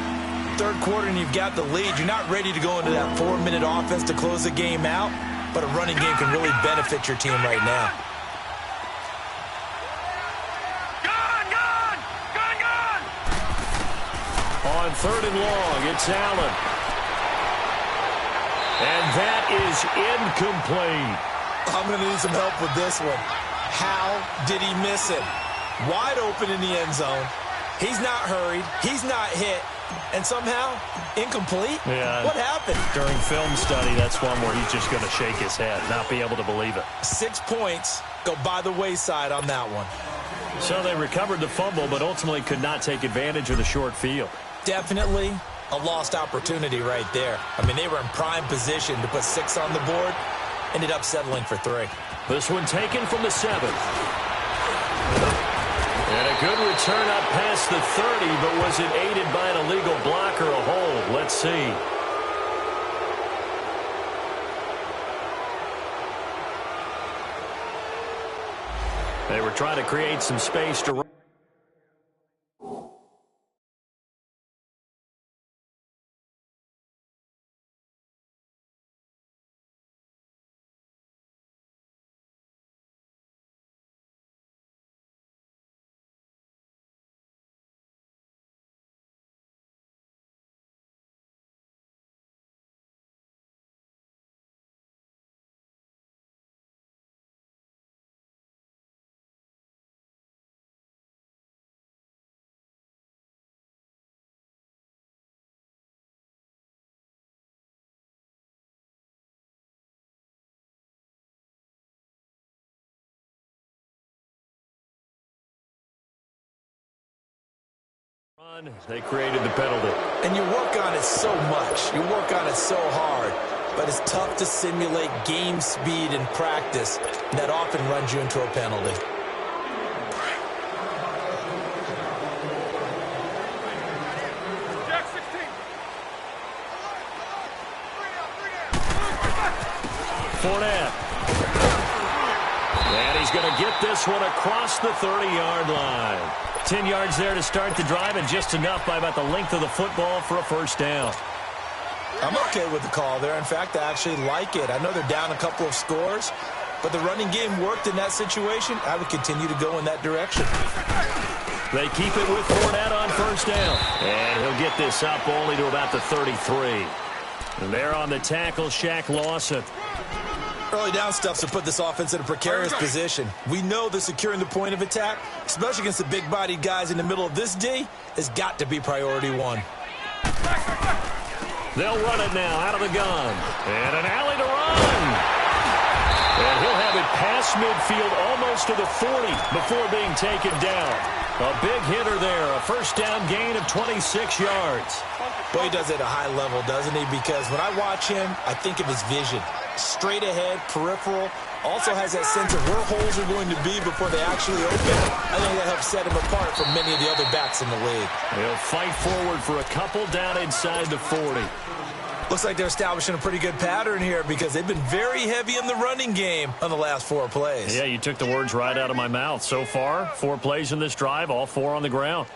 3rd quarter and you've got the lead. You're not ready to go into that 4-minute offense to close the game out, but a running game can really benefit your team right now. On 3rd and long, it's Allen. And that is incomplete. I'm going to need some help with this one. How did he miss it? Wide open in the end zone. He's not hurried. He's not hit. And somehow, incomplete? Yeah. What happened? During film study, that's one where he's just going to shake his head, not be able to believe it. 6 points go by the wayside on that one. So they recovered the fumble, but ultimately could not take advantage of the short field. Definitely a lost opportunity right there. I mean, they were in prime position to put 6 on the board. Ended up settling for 3. This one taken from the 7. And a good return up past the 30, but was it aided by an illegal block or a hold? Let's see. They were trying to create some space to run. They created the penalty. And you work on it so much. You work on it so hard. But it's tough to simulate game speed in practice. That often runs you into a penalty. Fournette. And he's going to get this one across the 30-yard line. 10 yards there to start the drive, and just enough by about the length of the football for a first down. I'm okay with the call there. In fact, I actually like it. I know they're down a couple of scores, but the running game worked in that situation. I would continue to go in that direction. They keep it with Fournette on first down. And he'll get this up only to about the 33. And there on the tackle, Shaq Lawson. Early down stuff to put this offense in a precarious position. We know that securing the point of attack, especially against the big-bodied guys in the middle of this D, has got to be priority one. They'll run it now out of the gun. And an alley to run. And he'll have it past midfield almost to the 40 before being taken down. A big hitter there. A first down gain of 26 yards. Boy, he does it at a high level, doesn't he? Because when I watch him, I think of his vision. Straight ahead, peripheral. Also has that sense of where holes are going to be before they actually open. I think that helps set him apart from many of the other backs in the league. He'll fight forward for a couple down inside the 40. Looks like they're establishing a pretty good pattern here because they've been very heavy in the running game on the last 4 plays. Yeah, you took the words right out of my mouth. So far, 4 plays in this drive, all 4 on the ground.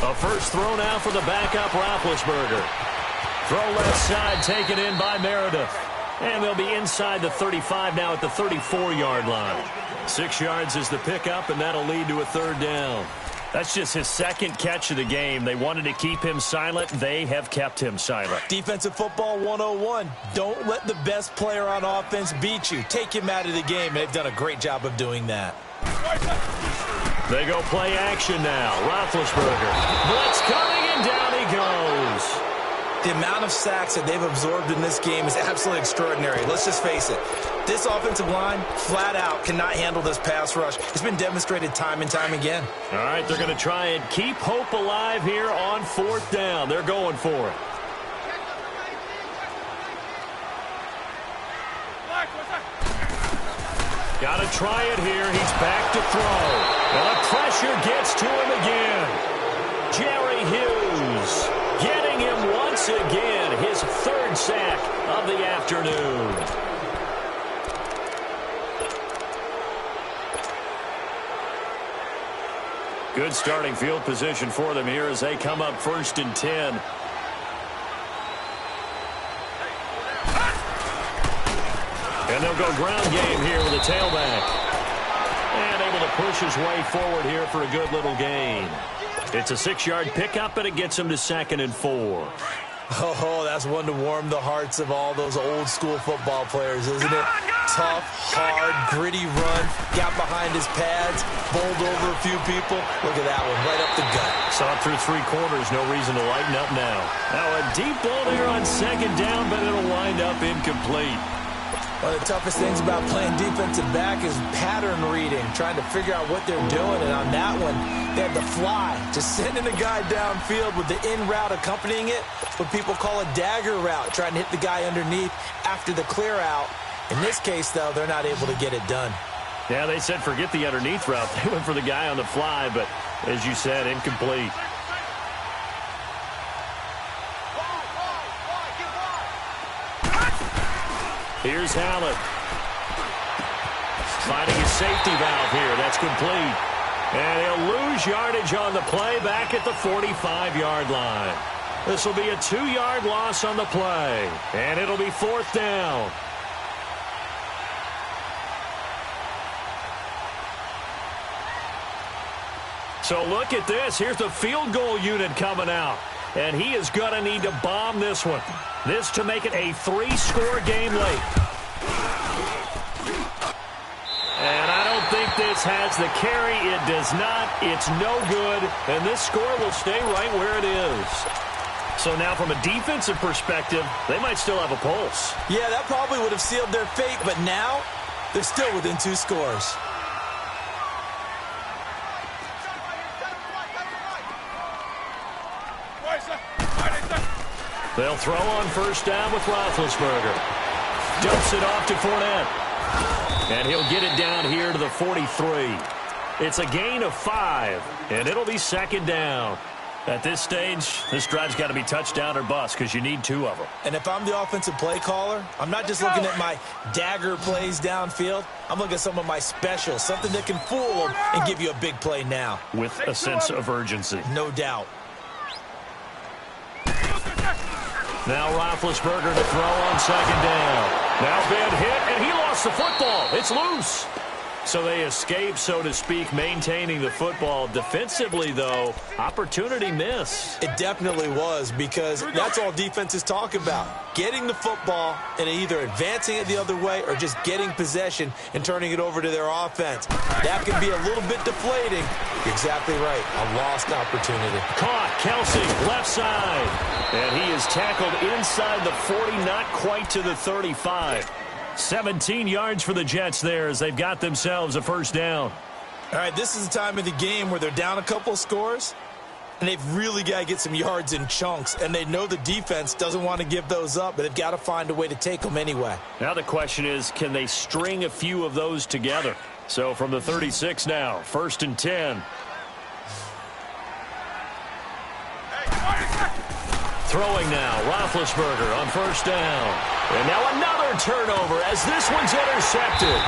A first throw now for the backup Roethlisberger. Throw left side taken in by Meredith. And they'll be inside the 35 now at the 34-yard line. 6 yards is the pickup, and that'll lead to a third down. That's just his second catch of the game. They wanted to keep him silent. They have kept him silent. Defensive football 101. Don't let the best player on offense beat you. Take him out of the game. They've done a great job of doing that. They go play action now. Roethlisberger. Blitz coming, and down he goes. The amount of sacks that they've absorbed in this game is absolutely extraordinary. Let's just face it. This offensive line, flat out, cannot handle this pass rush. It's been demonstrated time and time again. All right, they're going to try and keep hope alive here on 4th down. They're going for it. Got to try it here. He's back to throw. And the pressure gets to him again. Jerry Hughes getting him once again. His 3rd sack of the afternoon. Good starting field position for them here as they come up 1st and 10. And they'll go ground game here with a tailback. And able to push his way forward here for a good little gain. It's a 6-yard pickup, and it gets him to 2nd and 4. Oh, that's one to warm the hearts of all those old-school football players, isn't it? Tough, hard, gritty run. Got behind his pads, bowled over a few people. Look at that one, right up the gut. Saw it through 3 quarters. No reason to lighten up now. Now a deep ball there on 2nd down, but it'll wind up incomplete. One of the toughest things about playing defensive back is pattern reading, trying to figure out what they're doing. And on that one, they had the fly, just sending a guy downfield with the in route accompanying it, what people call a dagger route, trying to hit the guy underneath after the clear out. In this case, though, they're not able to get it done. Yeah, they said forget the underneath route. They went for the guy on the fly, but as you said, incomplete. Here's Hallett. Finding his safety valve here. That's complete. And he'll lose yardage on the play back at the 45-yard line. This will be a 2-yard loss on the play. And it'll be 4th down. So look at this. Here's the field goal unit coming out. And he is going to need to bomb this one. This to make it a 3-score game late. And I don't think think this has the carry. It does not. It's no good. And this score will stay right where it is. So now from a defensive perspective, they might still have a pulse. Yeah, that probably would have sealed their fate, but now they're still within 2 scores. They'll throw on first down with Roethlisberger. Dumps it off to Fournette. And he'll get it down here to the 43. It's a gain of 5, and it'll be second down. At this stage, this drive's got to be touchdown or bust because you need 2 of them. And if I'm the offensive play caller, I'm not just looking at my dagger plays downfield. I'm looking at some of my specials, something that can fool them and give you a big play now. With a sense of urgency. No doubt. Now Roethlisberger to throw on second down. Now bad hit, and he lost the football. It's loose. So they escape, so to speak, maintaining the football. Defensively, though, opportunity miss. It definitely was, because that's all defenses talk about. Getting the football and either advancing it the other way or just getting possession and turning it over to their offense. That can be a little bit deflating. You're exactly right. A lost opportunity. Caught. Kelsey, left side. And he is tackled inside the 40, not quite to the 35. 17 yards for the Jets there as they've got themselves a first down. All right, this is the time of the game where they're down a couple of scores, and they've really got to get some yards in chunks, and they know the defense doesn't want to give those up, but they've got to find a way to take them anyway. Now the question is, can they string a few of those together? So from the 36 now, first and 10. Throwing now, Roethlisberger on first down. And now another turnover as this one's intercepted.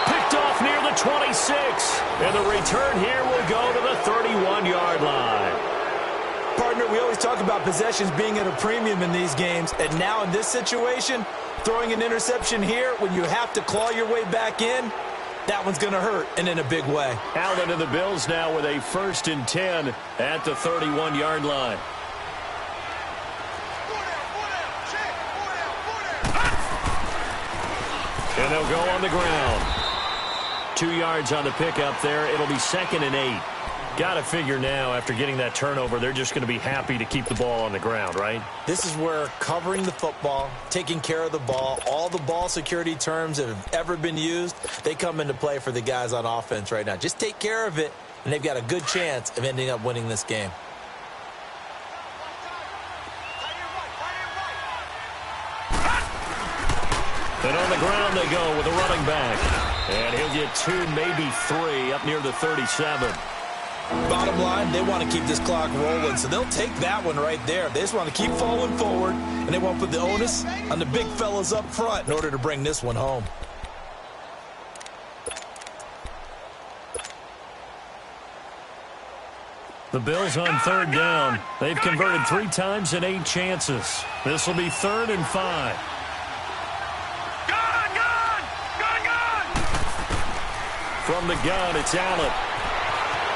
Picked off near the 26. And the return here will go to the 31-yard line. Partner, we always talk about possessions being at a premium in these games. And now in this situation, throwing an interception here when you have to claw your way back in, that one's going to hurt, and in a big way. Allen and the Bills now with a first and 10 at the 31-yard line. And they'll go on the ground. 2 yards on the pickup there. It'll be second and 8. Got to figure now, after getting that turnover, they're just going to be happy to keep the ball on the ground, right? This is where covering the football, taking care of the ball, all the ball security terms that have ever been used, they come into play for the guys on offense right now. Just take care of it, and they've got a good chance of ending up winning this game. And on the ground they go with a running back. And he'll get 2, maybe 3, up near the 37. Bottom line, they want to keep this clock rolling, so they'll take that one right there. They just want to keep falling forward, and they want to put the onus on the big fellas up front in order to bring this one home. The Bills on third down. They've converted 3 times in 8 chances. This will be 3rd and 5. From the gun, it's Allen.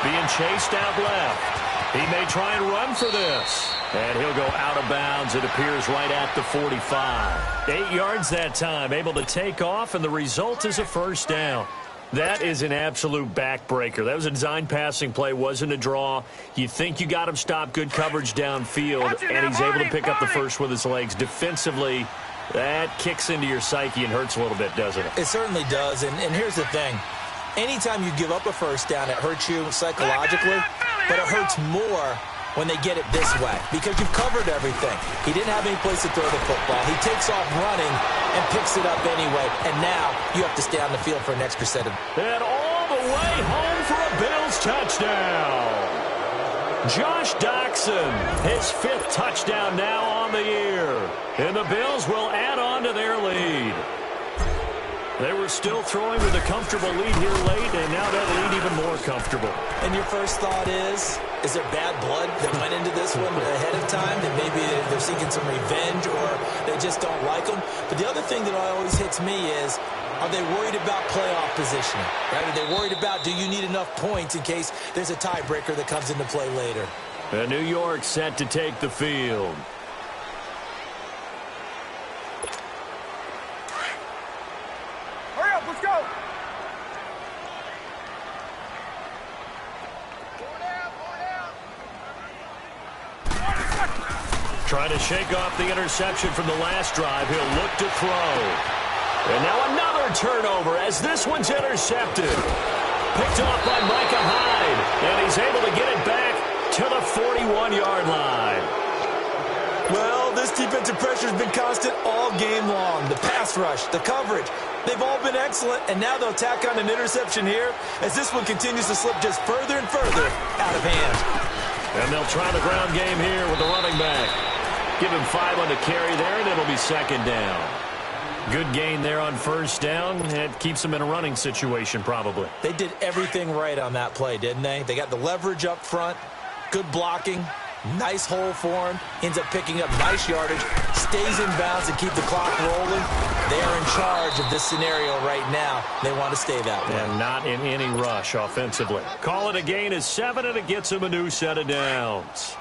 Being chased out left. He may try and run for this. And he'll go out of bounds, it appears, right at the 45. 8 yards that time, able to take off, and the result is a first down. That is an absolute backbreaker. That was a design passing play, wasn't a draw. You think you got him stopped, good coverage downfield, and he's able to pick up the first with his legs. Defensively, that kicks into your psyche and hurts a little bit, doesn't it? It certainly does, and here's the thing. Anytime you give up a first down, it hurts you psychologically, but it hurts more when they get it this way because you've covered everything. He didn't have any place to throw the football. He takes off running and picks it up anyway, and now you have to stay on the field for an extra set of... And all the way home for a Bills touchdown. Josh Doxson, his 5th touchdown now on the year. And the Bills will add on to their lead. They were still throwing with a comfortable lead here late, and now that lead even more comfortable. And your first thought is there bad blood that went into this one ahead of time, that maybe they're seeking some revenge or they just don't like them? But the other thing that always hits me is, are they worried about playoff positioning? Right? Are they worried about, do you need enough points in case there's a tiebreaker that comes into play later? And New York set to take the field. Trying to shake off the interception from the last drive. He'll look to throw. And now another turnover as this one's intercepted. Picked off by Micah Hyde. And he's able to get it back to the 41-yard line. Well, this defensive pressure has been constant all game long. The pass rush, the coverage, they've all been excellent. And now they'll tack on an interception here as this one continues to slip just further and further out of hand. And they'll try the ground game here with the running back. Give him 5 on the carry there, and it'll be second down. Good gain there on first down. It keeps them in a running situation probably. They did everything right on that play, didn't they? They got the leverage up front, good blocking, nice hole for him, ends up picking up nice yardage, stays in bounds to keep the clock rolling. They are in charge of this scenario right now. They want to stay that way. And not in any rush offensively. Call it a gain of 7, and it gets him a new set of downs.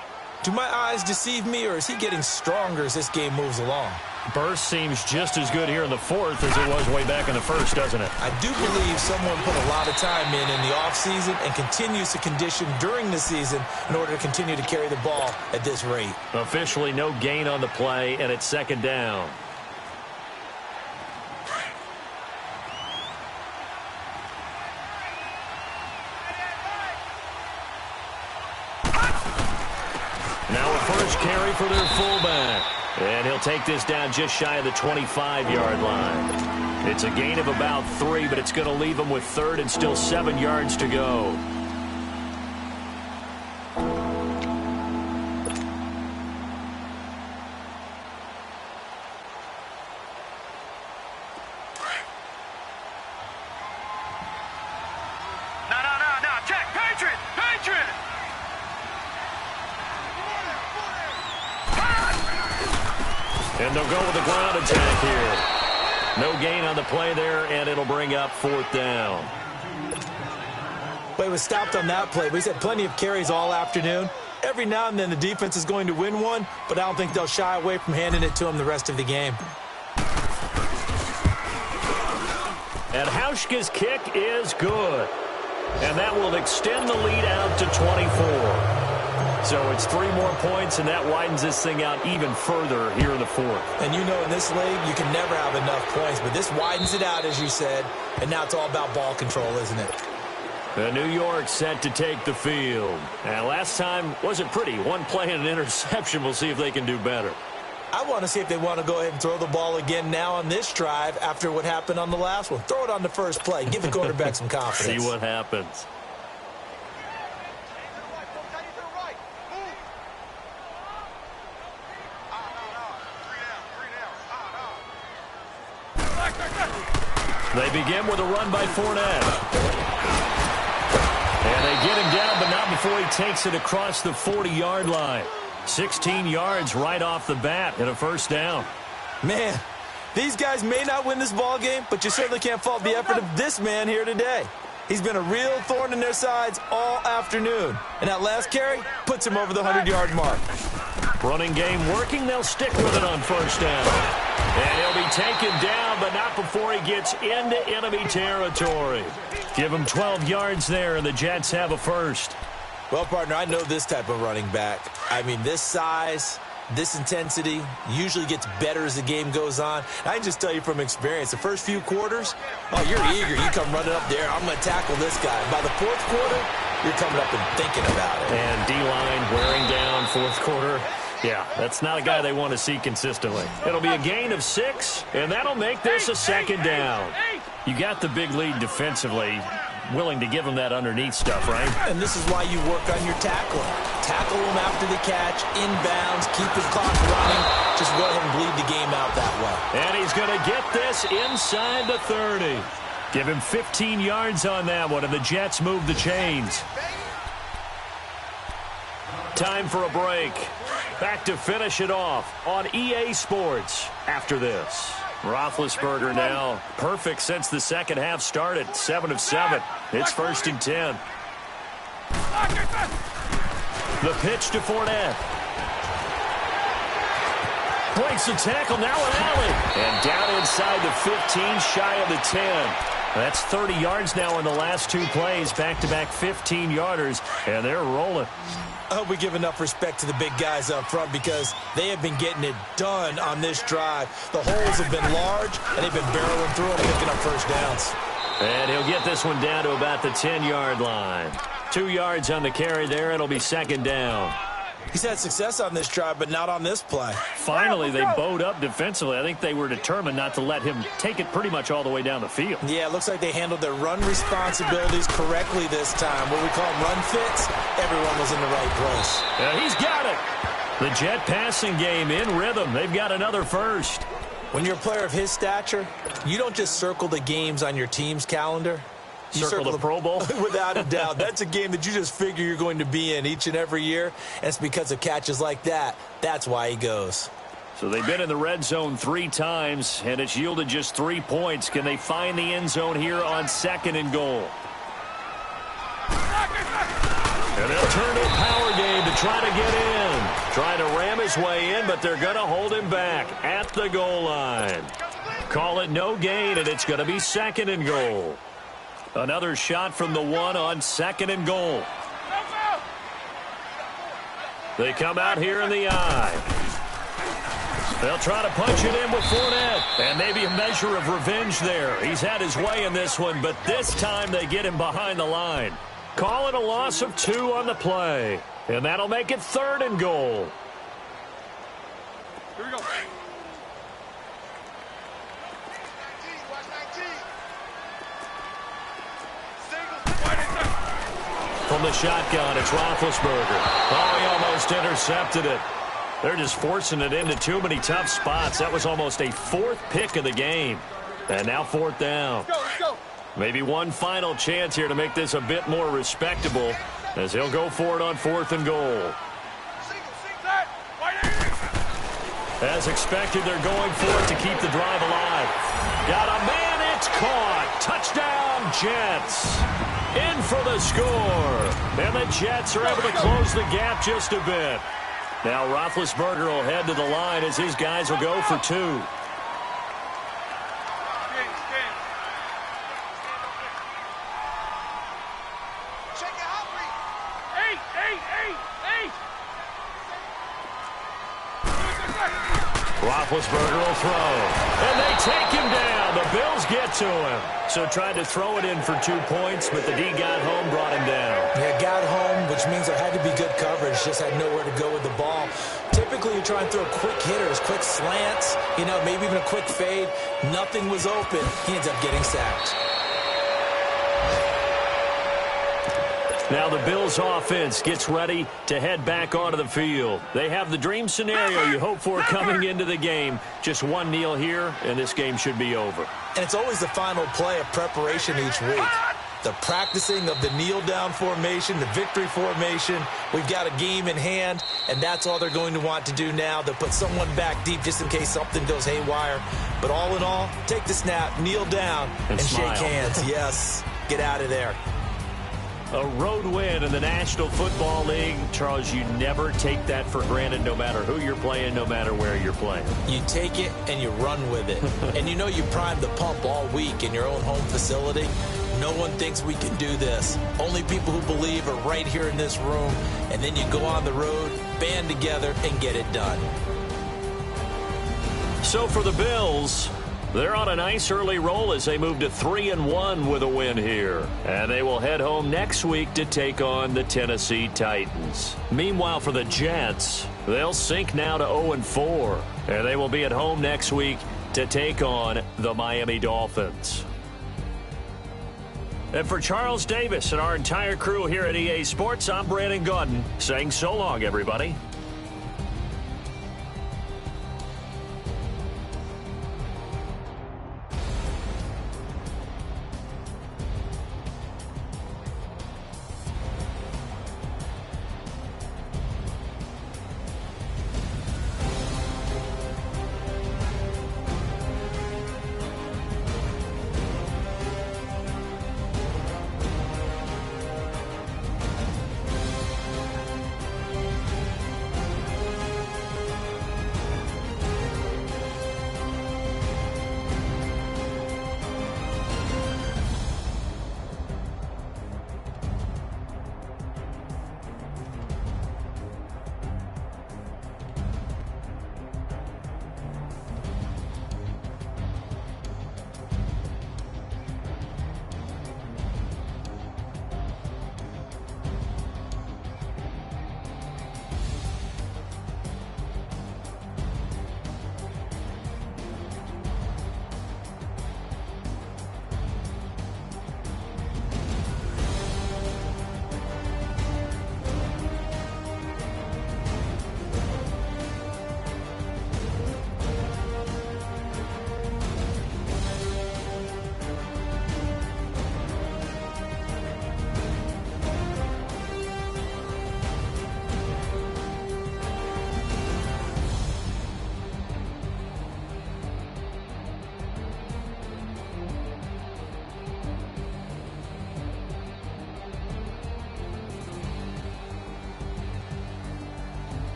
Do my eyes deceive me, or is he getting stronger as this game moves along? Burst seems just as good here in the fourth as it was way back in the first, doesn't it? I do believe someone put a lot of time in the offseason and continues to condition during the season in order to continue to carry the ball at this rate. Officially no gain on the play, and it's second down. Now a first carry for their fullback. And he'll take this down just shy of the 25-yard line. It's a gain of about 3, but it's going to leave him with third and still 7 yards to go. No, check, Patriot! And they'll go with the ground attack here. No gain on the play there, and it'll bring up fourth down. Well, he was stopped on that play, but he's had plenty of carries all afternoon. Every now and then the defense is going to win one, but I don't think they'll shy away from handing it to him the rest of the game. And Hauschka's kick is good. And that will extend the lead out to 24. So it's 3 more points, and that widens this thing out even further here in the fourth. And you know in this league, you can never have enough points, but this widens it out, as you said, and now it's all about ball control, isn't it? New York set to take the field. And last time wasn't pretty. One play and an interception. We'll see if they can do better. I want to see if they want to go ahead and throw the ball again now on this drive after what happened on the last one. Throw it on the first play. Give the quarterback some confidence. See what happens. They begin with a run by Fournette. And they get him down, but not before he takes it across the 40-yard line. 16 yards right off the bat and a first down. Man, these guys may not win this ball game, but you certainly can't fault the effort of this man here today. He's been a real thorn in their sides all afternoon. And that last carry puts him over the 100-yard mark. Running game working. They'll stick with it on first down. And he'll be taken down, but not before he gets into enemy territory. Give him 12 yards there, and the Jets have a first. Well, partner, I know this type of running back. I mean, this size, this intensity usually gets better as the game goes on. I can just tell you from experience, the first few quarters, oh, you're eager. You come running up there. I'm going to tackle this guy. By the fourth quarter, you're coming up and thinking about it. And D-line wearing down fourth quarter. Yeah, that's not a guy they want to see consistently. It'll be a gain of 6, and that'll make this a second down. You got the big lead defensively, willing to give him that underneath stuff, right? And this is why you work on your tackling. Tackle him after the catch, inbounds, keep his clock running. Just go ahead and bleed the game out that way. And he's going to get this inside the 30. Give him 15 yards on that one, and the Jets move the chains. Time for a break. Back to finish it off on EA Sports after this. Roethlisberger now perfect since the second half started. 7 of 7. It's 1st and 10. The pitch to Fournette. Breaks the tackle, now an alley. And down inside the 15, shy of the 10. That's 30 yards now in the last two plays, back-to-back 15-yarders, and they're rolling. I hope we give enough respect to the big guys up front because they have been getting it done on this drive. The holes have been large, and they've been barreling through them, picking up first downs. And he'll get this one down to about the 10-yard line. 2 yards on the carry there. It'll be second down. He's had success on this drive, but not on this play. Finally, they bowed up defensively. I think they were determined not to let him take it pretty much all the way down the field. Yeah, it looks like they handled their run responsibilities correctly this time. What we call run fits, everyone was in the right place. Yeah, he's got it. The Jet passing game in rhythm. They've got another first. When you're a player of his stature, you don't just circle the games on your team's calendar. You circle the Pro Bowl? Without a doubt. That's a game that you just figure you're going to be in each and every year, and it's because of catches like that. That's why he goes. So they've been in the red zone 3 times, and it's yielded just 3 points. Can they find the end zone here on 2nd and goal? And they'll turn to a power game to try to get in. Trying to ram his way in, but they're going to hold him back at the goal line. Call it no gain, and it's going to be 2nd and goal. Another shot from the 1 on 2nd and goal. They come out here in the eye. They'll try to punch it in with Fournette. And maybe a measure of revenge there. He's had his way in this one, but this time they get him behind the line. Call it a loss of 2 on the play. And that'll make it 3rd and goal. Here we go. From the shotgun, it's Roethlisberger. Oh, he almost intercepted it. They're just forcing it into too many tough spots. That was almost a 4th pick of the game. And now 4th down. Let's go. Maybe one final chance here to make this a bit more respectable as he'll go for it on 4th and goal. As expected, they're going for it to keep the drive alive. Got a man, it's caught. Touchdown, Jets. In for the score. And the Jets are able to close the gap just a bit. Now Roethlisberger will head to the line as his guys will go for 2. Roethlisberger will throw. And they take him down. The Bills get to him. So tried to throw it in for 2 points, but the D got home, brought him down. Yeah, got home, which means there had to be good coverage. Just had nowhere to go with the ball. Typically, you try and throw quick hitters, quick slants, maybe even a quick fade. Nothing was open. He ends up getting sacked. Now the Bills offense gets ready to head back onto the field. They have the dream scenario you hope for coming into the game. Just one kneel here, and this game should be over. And it's always the final play of preparation each week. The practicing of the kneel-down formation, the victory formation. We've got a game in hand, and that's all they're going to want to do now. They'll put someone back deep just in case something goes haywire. But all in all, take the snap, kneel down, and shake hands. Yes, get out of there. A road win in the National Football League. Charles, you never take that for granted no matter who you're playing, no matter where you're playing. You take it and you run with it. And you primed the pump all week in your own home facility. No one thinks we can do this. Only people who believe are right here in this room. And then you go on the road, band together, and get it done. So for the Bills, they're on a nice early roll as they move to 3-1 with a win here. And they will head home next week to take on the Tennessee Titans. Meanwhile, for the Jets, they'll sink now to 0-4. And they will be at home next week to take on the Miami Dolphins. And for Charles Davis and our entire crew here at EA Sports, I'm Brandon Gaudin saying so long, everybody.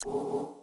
you